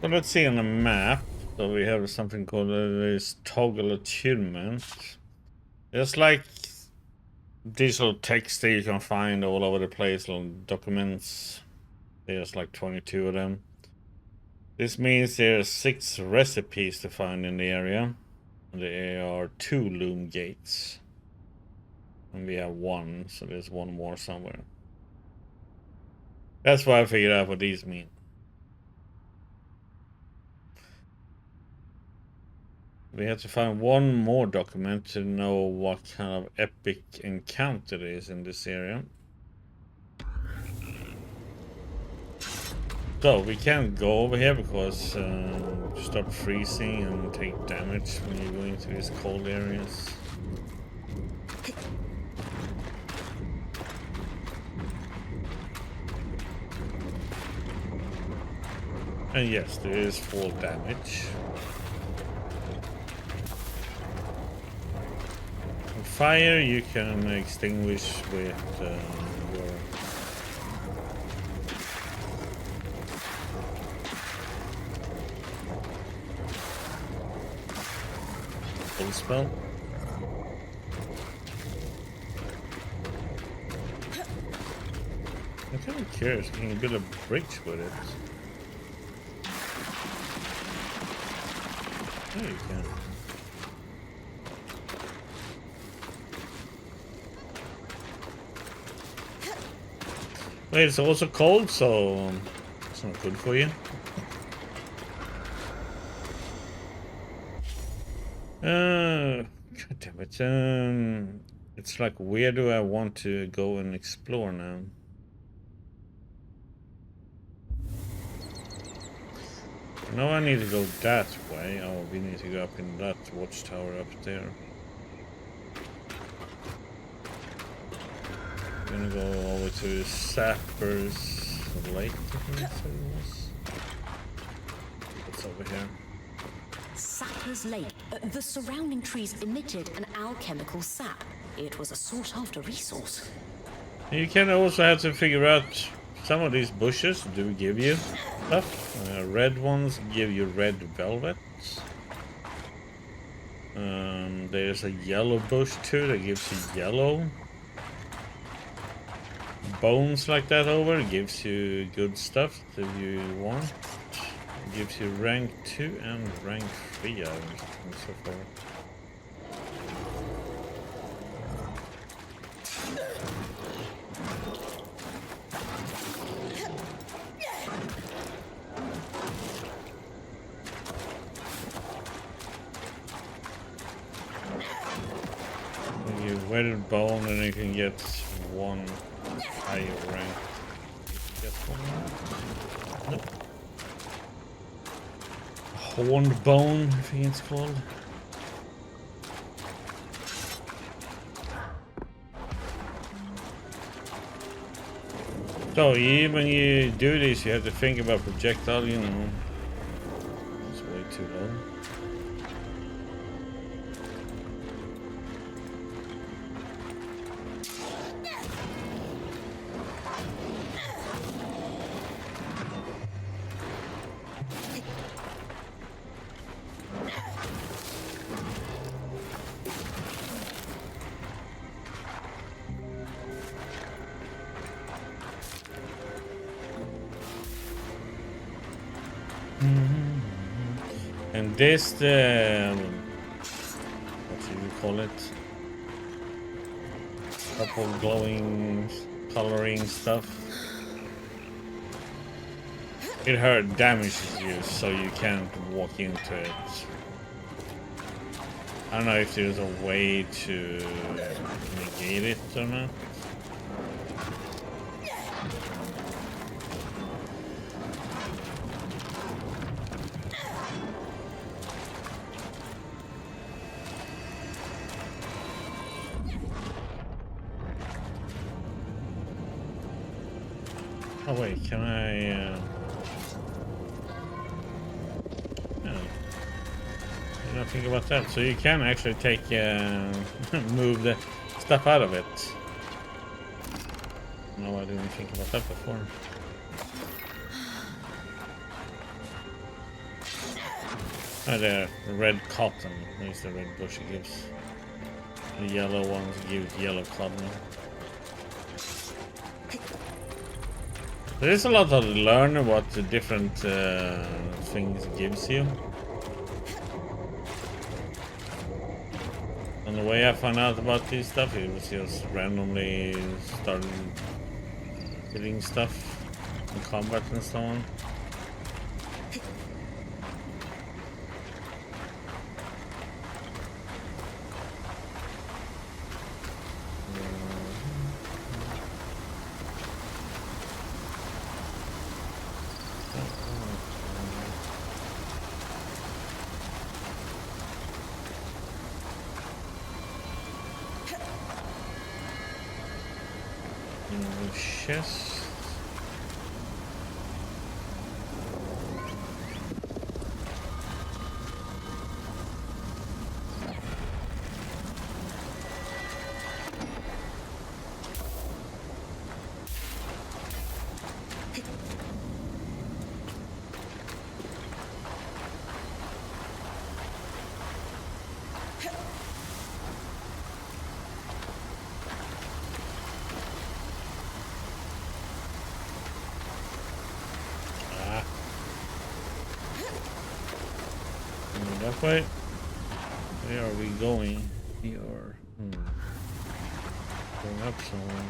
So let's see on the map. So we have something called this toggle attunement. It's like digital text that you can find all over the place, little documents. There's like 22 of them. This means there's 6 recipes to find in the area. And there are 2 loom gates. And we have 1, so there's 1 more somewhere. That's why I figured out what these mean. We have to find 1 more document to know what kind of epic encounter there is in this area. So we can't go over here because you start freezing and take damage when you go into these cold areas. And yes, there is fall damage. Fire you can extinguish with your full spell. I'm kind of curious, can you build a bridge with it? There you can. Wait, it's also cold, so it's not good for you. God damn it. It's like, where do I want to go and explore now? No, I need to go that way. Oh, we need to go up in that watchtower up there. I'm gonna go over to Sapper's Lake, I think that's what it was. What's over here? Sapper's Lake. The surrounding trees emitted an alchemical sap. It was a sought-after resource. You can also have to figure out some of these bushes do give you stuff. Red ones give you red velvet. There's a yellow bush too that gives you yellow. Bones like that over gives you good stuff that you want. It gives you rank 2 and rank 3 items so far. You weathered bone and you can get 1 higher rank. Get 1 more? Nope. Horned bone, I think it's called. So when you do this, you have to think about projectile, you know. It's way too low. And this, what do you call it? Purple glowing, coloring stuff. It damages you, so you can't walk into it. I don't know if there's a way to negate it or not. Oh wait, can I? Oh, I didn't think about that. So you can actually take move the stuff out of it. No, I didn't think about that before. Oh, the red cotton. There's the red bush it gives. The yellow ones give yellow cotton. There is a lot to learn what the different things gives you. And the way I found out about this stuff, it was just randomly started hitting stuff in combat and so on. Chest. That way. Where are we going? We are going up somewhere.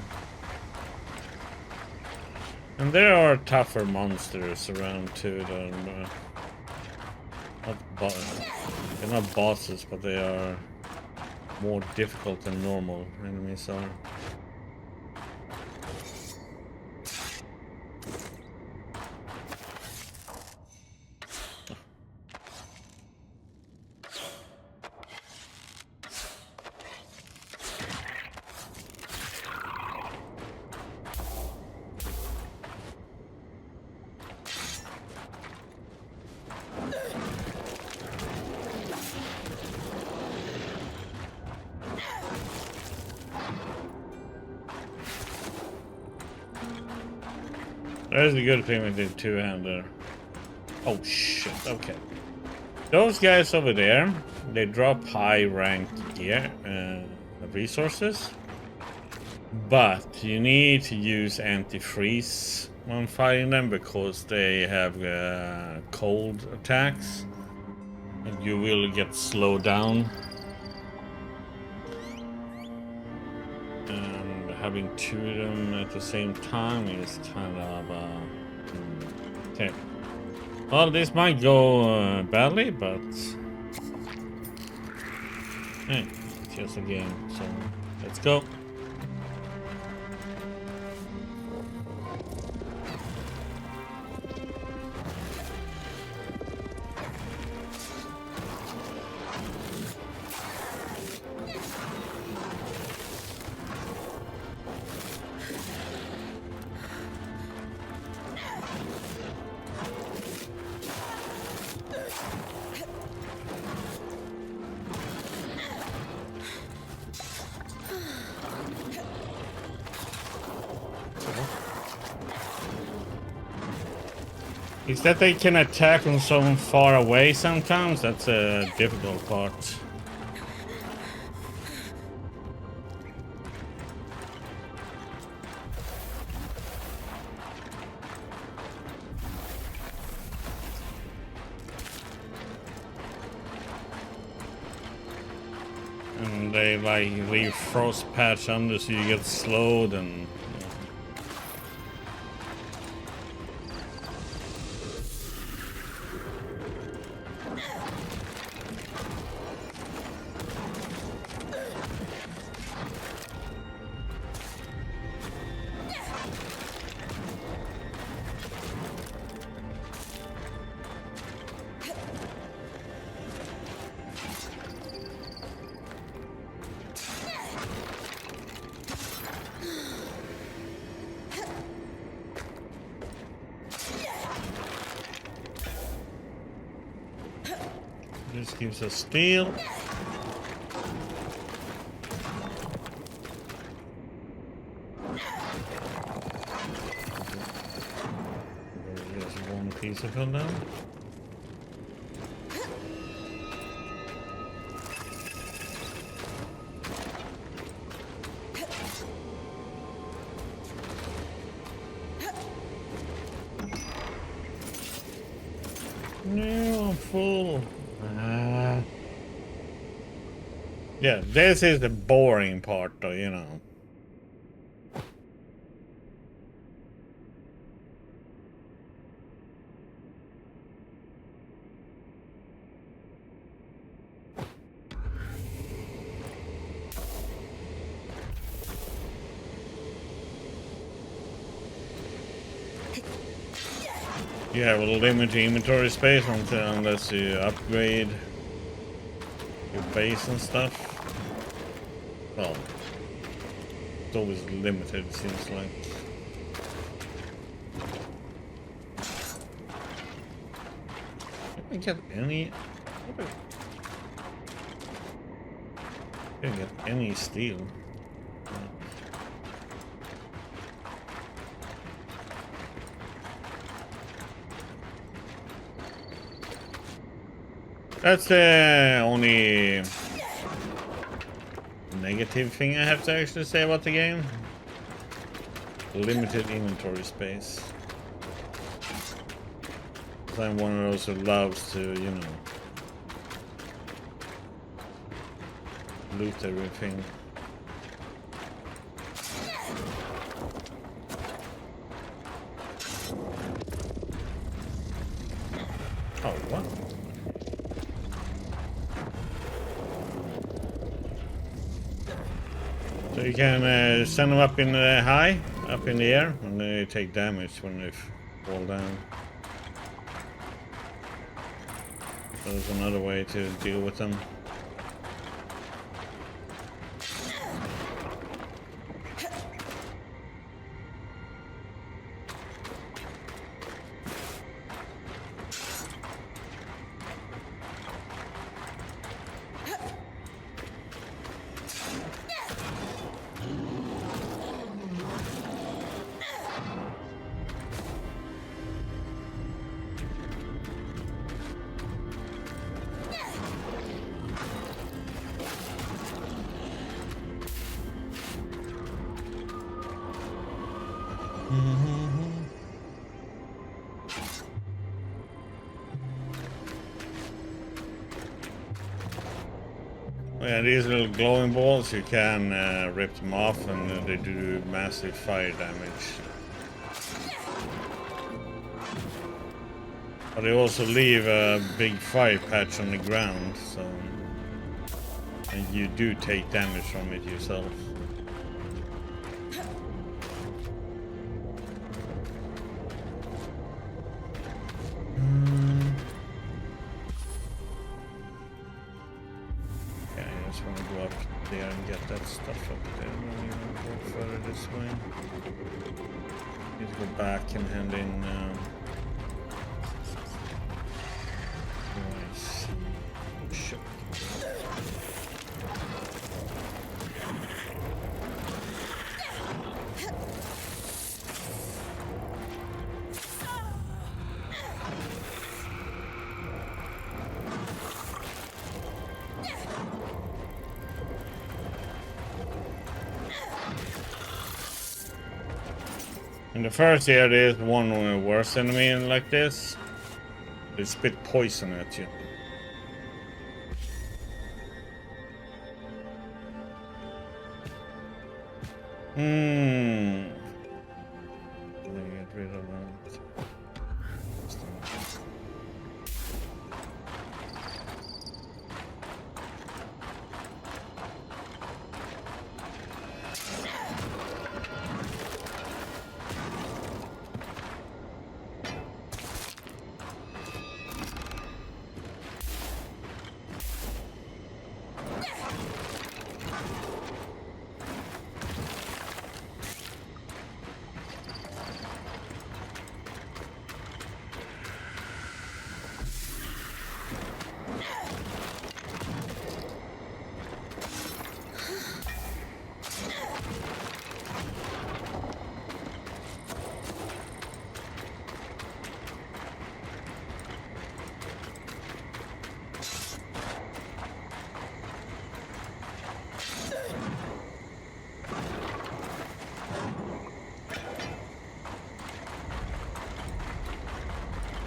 And there are tougher monsters around too. That are they're not bosses, but they are more difficult than normal enemies are. There's the good thing with the two-hander. Oh shit, okay. Those guys over there, they drop high-ranked gear, resources. But you need to use anti-freeze when fighting them because they have cold attacks. And you will get slowed down. Having two of them at the same time is kind of okay. Well, this might go badly, but hey, it's just a game, so let's go. Is that they can attack from so far away sometimes? That's a difficult part. And they like leave frost patch under so you get slowed and This gives us steel. There's one piece of it now. No, I'm full. Yeah, this is the boring part, though, you know. You have a limited inventory space unless you upgrade your base and stuff. Well, it's always limited, it seems like. Didn't get any. Didn't get any steel. That's the only negative thing I have to actually say about the game. Limited inventory space. I'm one of those who loves to, you know, loot everything. Oh, what? So you can send them up in the high, up in the air, and they take damage when they fall down. So there's another way to deal with them. Yeah, these little glowing balls, you can rip them off and they do massive fire damage. But they also leave a big fire patch on the ground, so... And you do take damage from it yourself. There and get that stuff up there. We'll go further this way. Need to go back and hand in. I see. Oh, shit. In the first area, there's one worse enemy like this. They spit poison at you. Let me get rid of that.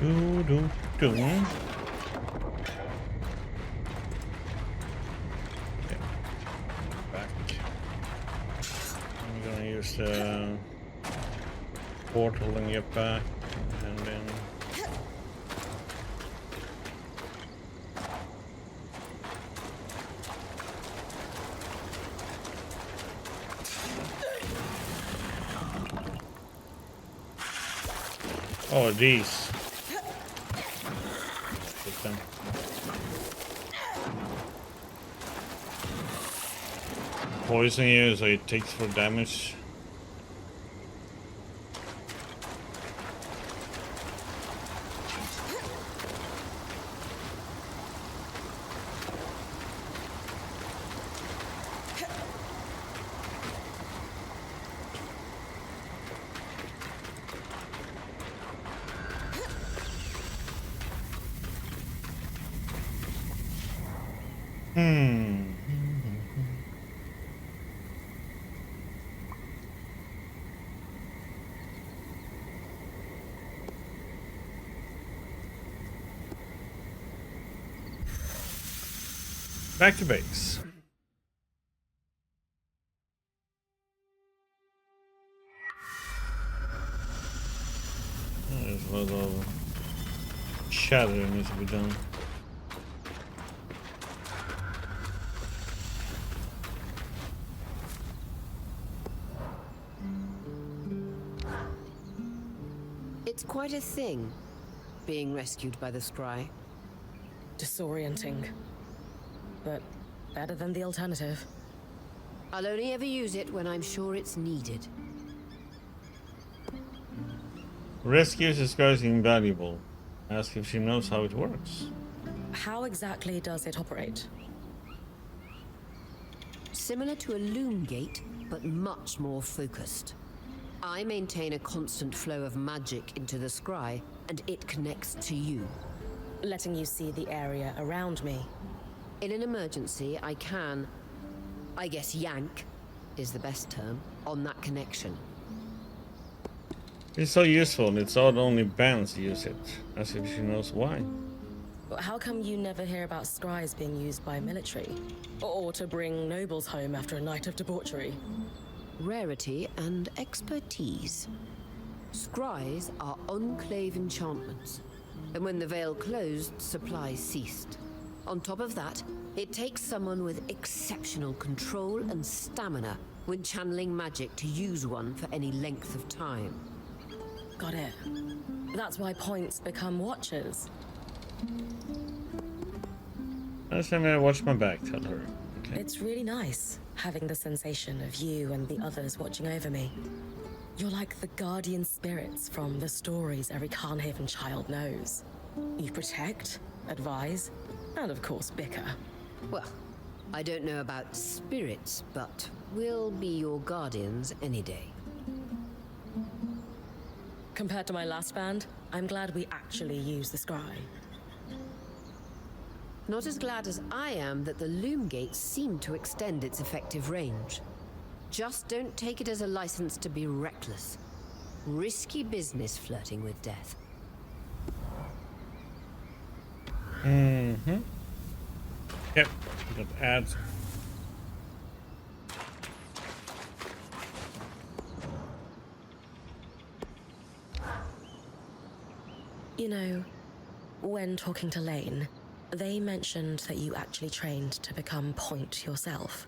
Do, do, do. Okay. Back. I'm gonna use the portal and get back, and then. Oh, these. Get them. Poison you, so it takes 4 damage. Back to base. There's a lot of shattering needs to be done. It's quite a thing, being rescued by the scry. Disorienting. But better than the alternative. I'll only ever use it when I'm sure it's needed. Rescue is disguising invaluable. Ask if she knows how it works. How exactly does it operate? Similar to a loom gate, but much more focused. I maintain a constant flow of magic into the scry, and it connects to you. Letting you see the area around me. In an emergency, I can, I guess yank is the best term, on that connection. It's so useful, and it's not only bands use it. As if she knows why. But how come you never hear about scries being used by military? Or to bring nobles home after a night of debauchery? Rarity and expertise. Scries are enclave enchantments, and when the veil closed, supplies ceased. On top of that, it takes someone with exceptional control and stamina when channeling magic to use one for any length of time. Got it. That's why points become watchers. Last time I watched my back, tell her. Okay. It's really nice, having the sensation of you and the others watching over me. You're like the guardian spirits from the stories every Carnhaven child knows. You protect, advise, and of course bicker. Well, I don't know about spirits, but we'll be your guardians any day. Compared to my last band, I'm glad we actually use the scry. Not as glad as I am that the loom gates seem to extend its effective range. Just don't take it as a license to be reckless. Risky business flirting with death. Mm-hmm. Yep, got ads. You know, when talking to Lane, they mentioned that you actually trained to become Point yourself.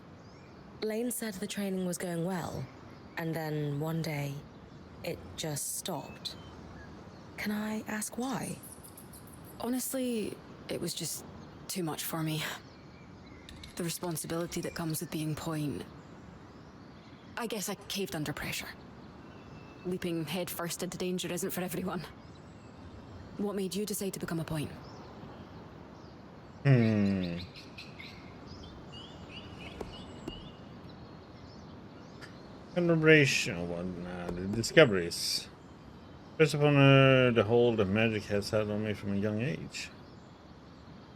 Lane said the training was going well, and then one day, it just stopped. Can I ask why? Honestly, it was just too much for me. The responsibility that comes with being Point. I guess I caved under pressure. Leaping headfirst into danger isn't for everyone. What made you decide to become a Point? Collaboration, the discoveries. Based upon the hold that magic has had on me from a young age.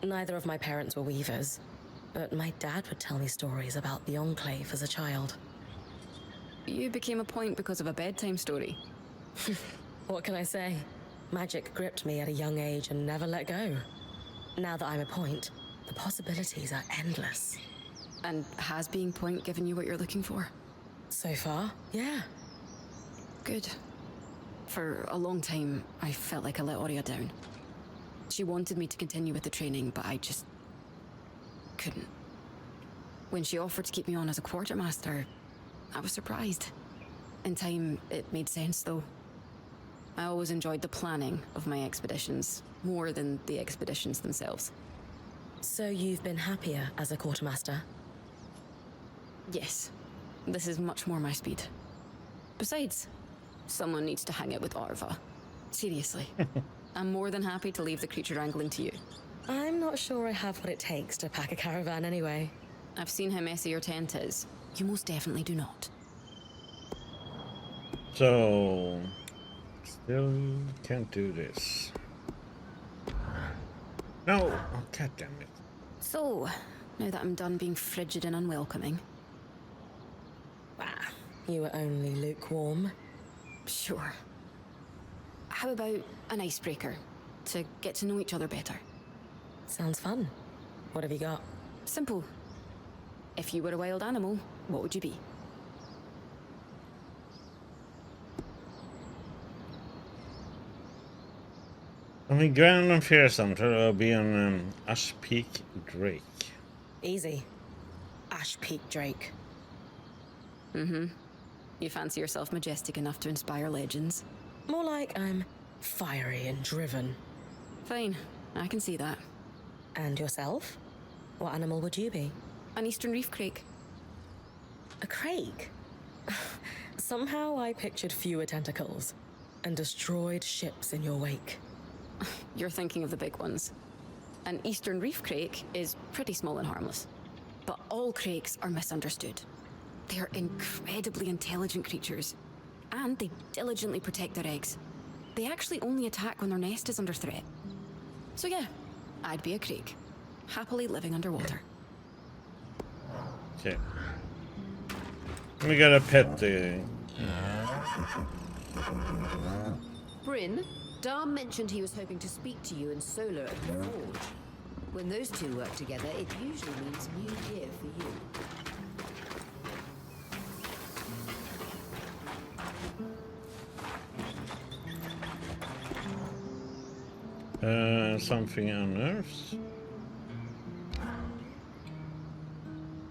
Neither of my parents were weavers, but my dad would tell me stories about the Enclave as a child. You became a Point because of a bedtime story. What can I say? Magic gripped me at a young age and never let go. Now that I'm a point, the possibilities are endless. And has being point given you what you're looking for? So far, yeah. Good. For a long time, I felt like I let Aurea down. She wanted me to continue with the training, but I just couldn't. When she offered to keep me on as a quartermaster, I was surprised. In time, it made sense, though. I always enjoyed the planning of my expeditions, more than the expeditions themselves. So you've been happier as a quartermaster? Yes. This is much more my speed. Besides, someone needs to hang out with Arva. Seriously. I'm more than happy to leave the creature wrangling to you. I'm not sure I have what it takes to pack a caravan anyway. I've seen how messy your tent is. You most definitely do not. So, still can't do this. No! Oh, god damn it. So, now that I'm done being frigid and unwelcoming. Ah, you were only lukewarm. Sure. How about an icebreaker? To get to know each other better. Sounds fun. What have you got? Simple. If you were a wild animal, what would you be? Om vi grand och fearsome tror jag be on Ash Peak Drake. Easy. Ash Peak Drake. You fancy yourself majestic enough to inspire legends? More like I'm fiery and driven. Fine, I can see that. And yourself? What animal would you be? An eastern reef crake. A crake? Somehow I pictured fewer tentacles and destroyed ships in your wake. You're thinking of the big ones. An eastern reef crake is pretty small and harmless. But all crakes are misunderstood. They are incredibly intelligent creatures, and they diligently protect their eggs. They actually only attack when their nest is under threat. So yeah, I'd be a crake, happily living underwater. Okay. We gotta pet the... Bryn, Dar mentioned he was hoping to speak to you and Solar at the Forge. When those two work together, it usually means new gear for you. Something on Earth.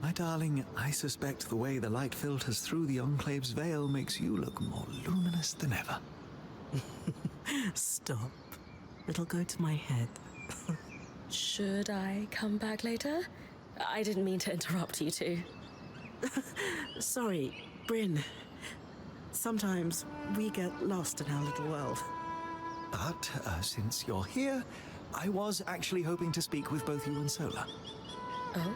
My darling, I suspect the way the light filters through the Enclave's veil makes you look more luminous than ever. Stop. It'll go to my head. Should I come back later? I didn't mean to interrupt you two. Sorry, Bryn. Sometimes we get lost in our little world. But since you're here, I was actually hoping to speak with both you and Solar. Oh?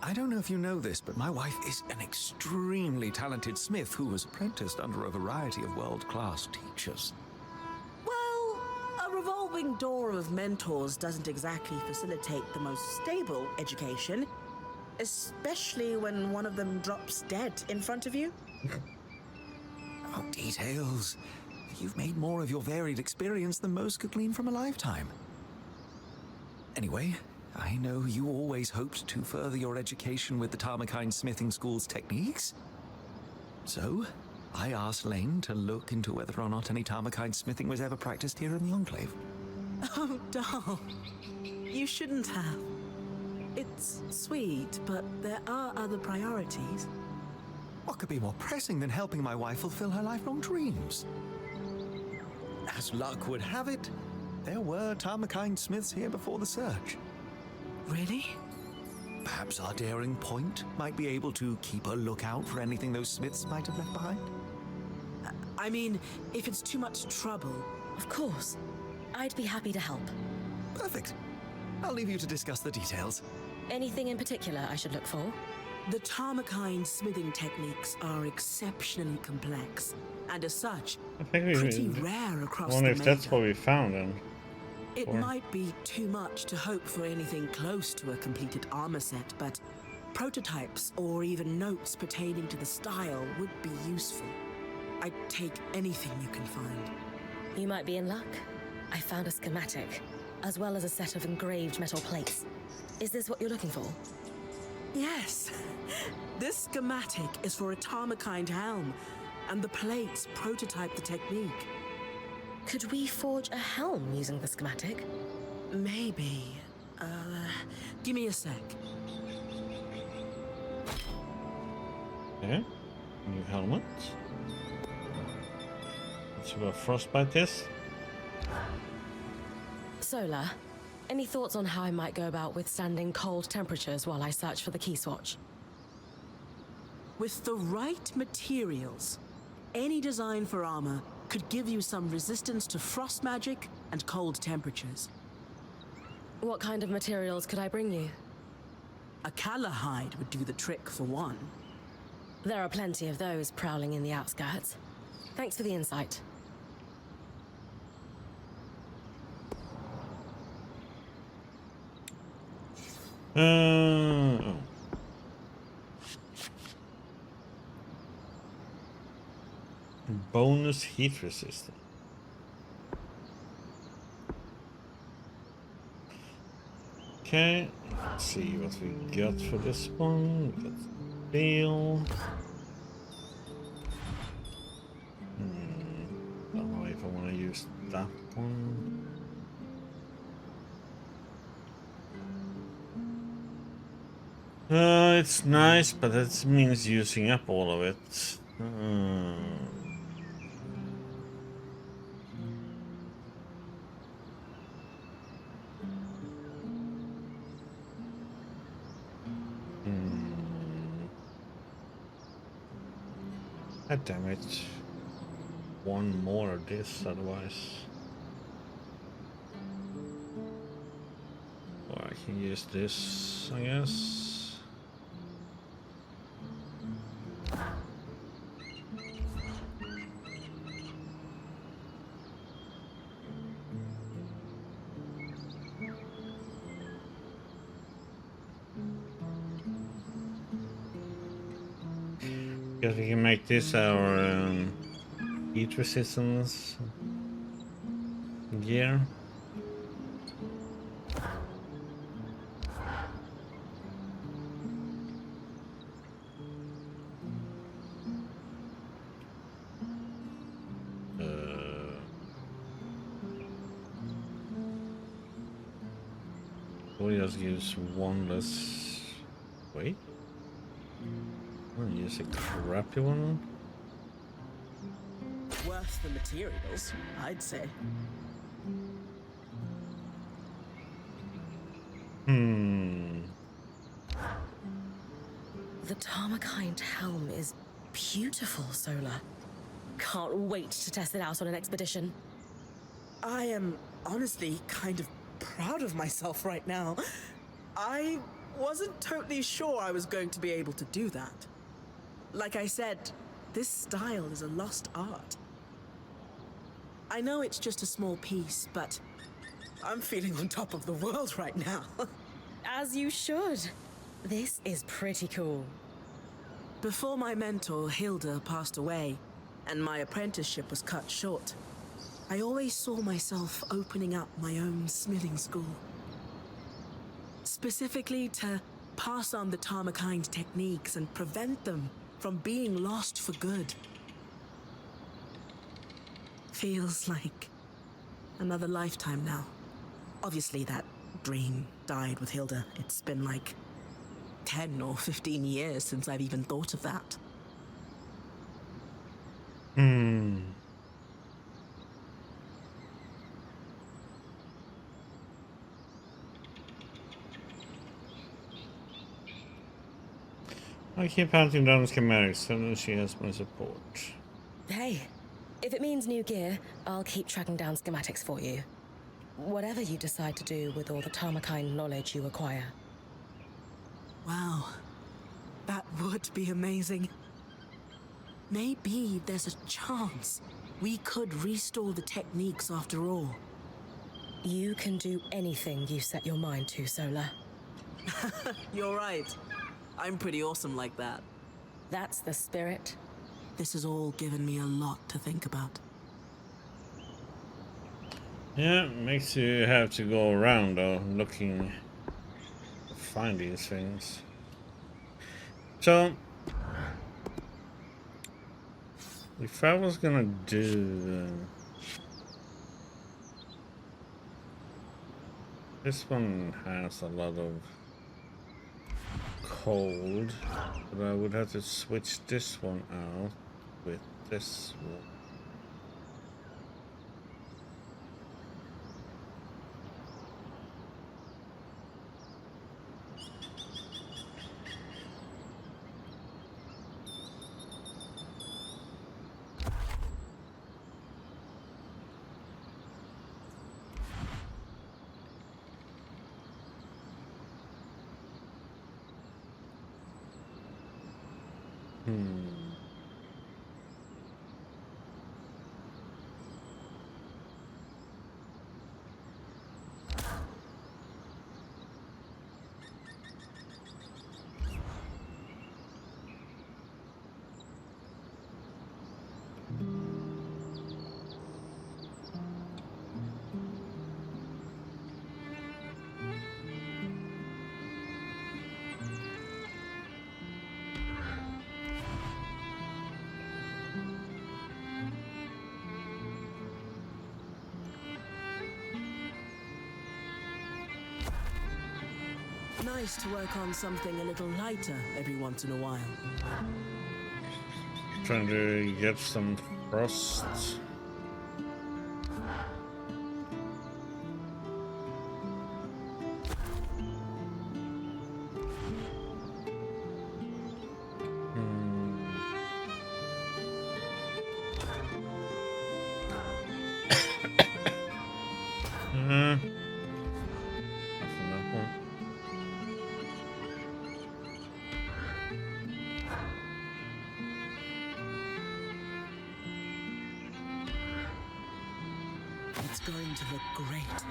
I don't know if you know this, but my wife is an extremely talented smith who was apprenticed under a variety of world-class teachers. Well, a revolving door of mentors doesn't exactly facilitate the most stable education, especially when one of them drops dead in front of you. Oh, details. You've made more of your varied experience than most could glean from a lifetime. Anyway, I know you always hoped to further your education with the Tarmakine Smithing School's techniques. So, I asked Lane to look into whether or not any Tarmakine smithing was ever practiced here in the Enclave. Oh, Dar. You shouldn't have. It's sweet, but there are other priorities. What could be more pressing than helping my wife fulfill her lifelong dreams? As luck would have it, there were Tarmakine smiths here before the search. Really? Perhaps our daring point might be able to keep a lookout for anything those smiths might have left behind. I mean, if it's too much trouble. Of course. I'd be happy to help. Perfect. I'll leave you to discuss the details. Anything in particular I should look for? The Tarmakine smithing techniques are exceptionally complex, and as such, I think pretty rare across I wonder the if that's Major. what we found then. It Or- might be too much to hope for anything close to a completed armor set, but prototypes or even notes pertaining to the style would be useful. I'd take anything you can find. You might be in luck. I found a schematic, as well as a set of engraved metal plates. Is this what you're looking for? Yes. This schematic is for a Tarmakind helm, and the plates prototype the technique. Could we forge a helm using the schematic? Maybe. Give me a sec. Okay. New helmet. Let's see what frostbite is. Solar, any thoughts on how I might go about withstanding cold temperatures while I search for the key swatch? With the right materials, any design for armor could give you some resistance to frost magic and cold temperatures. What kind of materials could I bring you? A Kala hide would do the trick for one. There are plenty of those prowling in the outskirts. Thanks for the insight. Oh. Bonus heat resistant. Okay, let's see what we got for this one. We got steel. Don't know if I want to use that one. It's nice, but that means using up all of it. God damn it. One more of this, otherwise. Or I can use this, I guess. Guess we can make this our heat resistance gear. We'll just use one less. Wait. I'll use a crappy one. Worth the materials, I'd say. The Tarmakind helm is beautiful, Solar. Can't wait to test it out on an expedition. I am honestly kind of proud of myself right now. I wasn't totally sure I was going to be able to do that. Like I said, this style is a lost art. I know it's just a small piece, but I'm feeling on top of the world right now. As you should. This is pretty cool. Before my mentor, Hilda, passed away, and my apprenticeship was cut short, I always saw myself opening up my own smithing school. Specifically to pass on the Tarmakind techniques and prevent them from being lost for good. Feels like another lifetime now. Obviously that dream died with Hilda. It's been like 10 or 15 years since I've even thought of that. I keep hunting down schematics, and she has my support. Hey, if it means new gear, I'll keep tracking down schematics for you. Whatever you decide to do with all the Tarmakind knowledge you acquire. Wow, that would be amazing. Maybe there's a chance we could restore the techniques after all. You can do anything you set your mind to, Solar. You're right. I'm pretty awesome like that. That's the spirit. This has all given me a lot to think about. Yeah, it makes you have to go around though, looking to find these things. So, if I was gonna do this one has a lot of cold, but I would have to switch this one out with this one. Nice to work on something a little lighter every once in a while. Trying to get some frost. It's going to look great.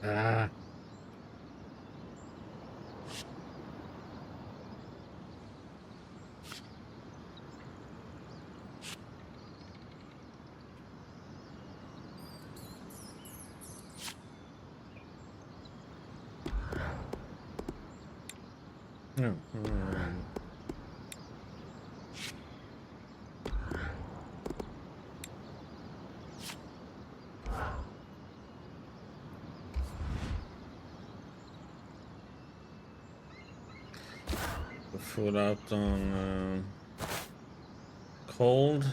Ah. No. Food out on cold.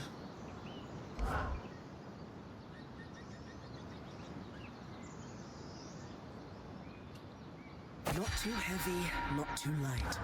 Not too heavy, not too light.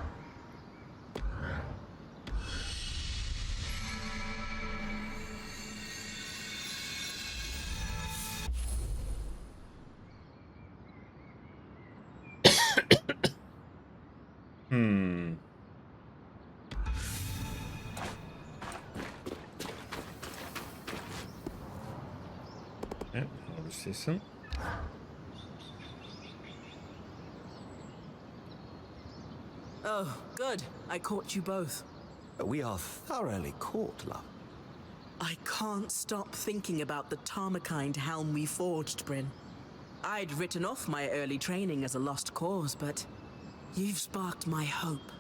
Yep, I'll see some. Oh, good. I caught you both. We are thoroughly caught, love. I can't stop thinking about the Tarmakind helm we forged, Bryn. I'd written off my early training as a lost cause, but you've sparked my hope.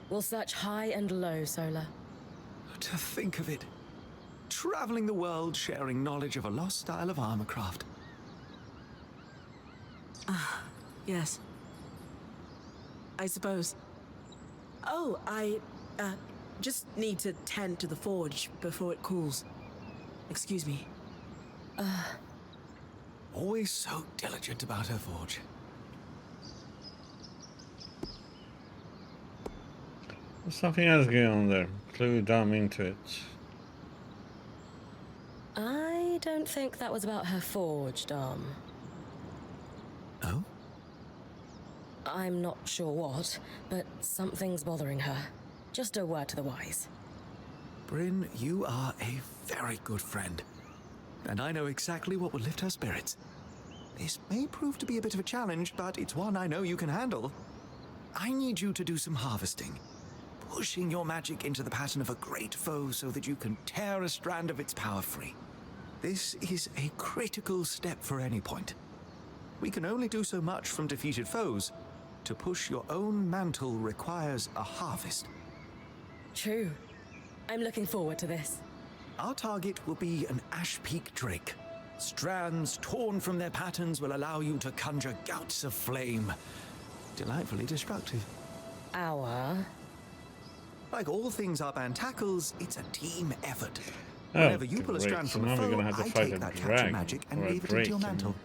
We'll search high and low, Solar. To think of it. Traveling the world sharing knowledge of a lost style of armorcraft. Yes. I suppose. Oh, I just need to tend to the forge before it cools. Excuse me. Always so diligent about her forge. There's something else going on there. Clue down into it. I don't think that was about her forge, Dom. Oh? I'm not sure what, but something's bothering her. Just a word to the wise. Bryn, you are a very good friend. And I know exactly what will lift her spirits. This may prove to be a bit of a challenge, but it's one I know you can handle. I need you to do some harvesting. Pushing your magic into the pattern of a great foe so that you can tear a strand of its power free. This is a critical step for any point. We can only do so much from defeated foes. To push your own mantle requires a harvest. True. I'm looking forward to this. Our target will be an Ash Peak Drake. Strands torn from their patterns will allow you to conjure gouts of flame. Delightfully destructive. Like all things our band tackles, it's a team effort. Whenever you pull a strand from a foe, I take that capture magic and weave it into your mantle.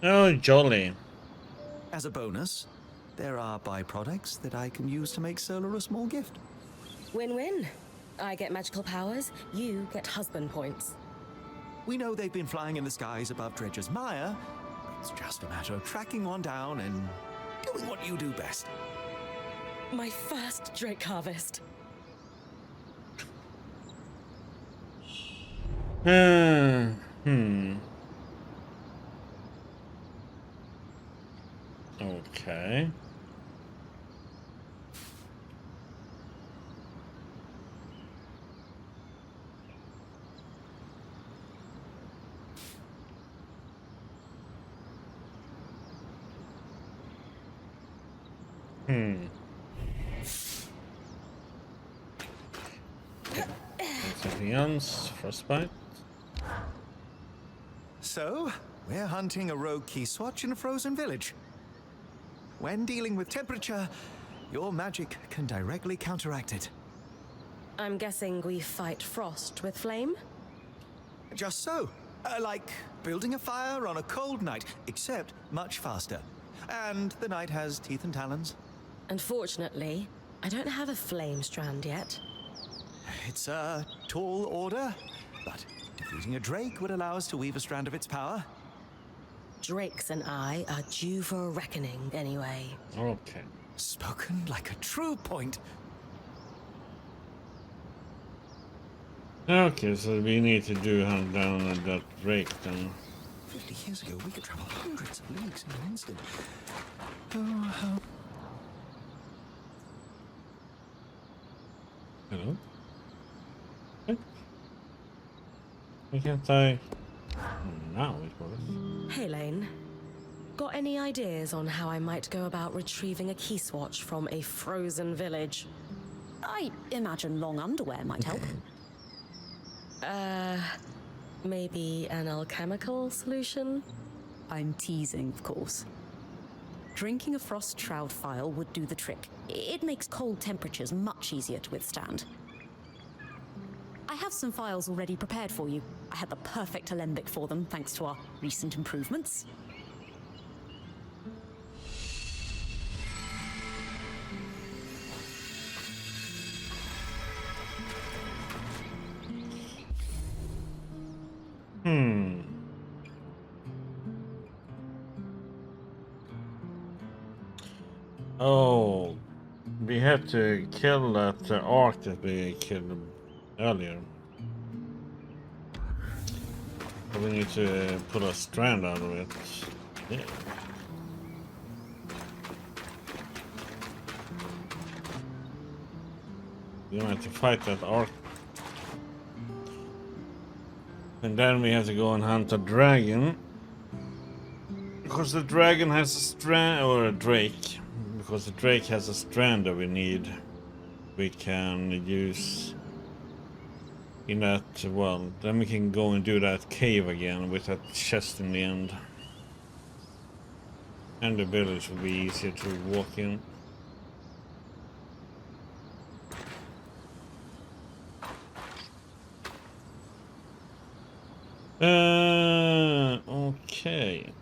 Oh, jolly. As a bonus, there are byproducts that I can use to make Solar a small gift. Win-win. I get magical powers, you get husband points. We know they've been flying in the skies above Dredger's Mire. It's just a matter of tracking one down and doing what you do best. My first Drake harvest. Okay. Something else? Frostbite? So, we're hunting a rogue key swatch in a frozen village. When dealing with temperature, your magic can directly counteract it. I'm guessing we fight frost with flame? Just so. Like building a fire on a cold night, except much faster. And the night has teeth and talons. Unfortunately, I don't have a flame strand yet. It's a tall order, but defeating a Drake would allow us to weave a strand of its power. Drakes and I are due for a reckoning anyway. Okay. Spoken like a true point. Okay, so we need to do hunt down that Drake then. 50 years ago, we could travel hundreds of leagues in an instant. Oh, Hello? Hey. Why can't I? Now it works. Hey, Lane. Got any ideas on how I might go about retrieving a key swatch from a frozen village? I imagine long underwear might help. Maybe an alchemical solution? I'm teasing, of course. Drinking a frost shroud phial would do the trick. It makes cold temperatures much easier to withstand. I have some phials already prepared for you. I had the perfect alembic for them, thanks to our recent improvements. Oh, we had to kill that arc that we killed earlier. But we need to put a strand out of it. Yeah. We have to fight that arc. And then we have to go and hunt a dragon. Because the dragon has a strand, or a drake. Because the drake has a strand that we need. We can use in that, well, then we can go and do that cave again with that chest in the end. And the village will be easier to walk in. Okay.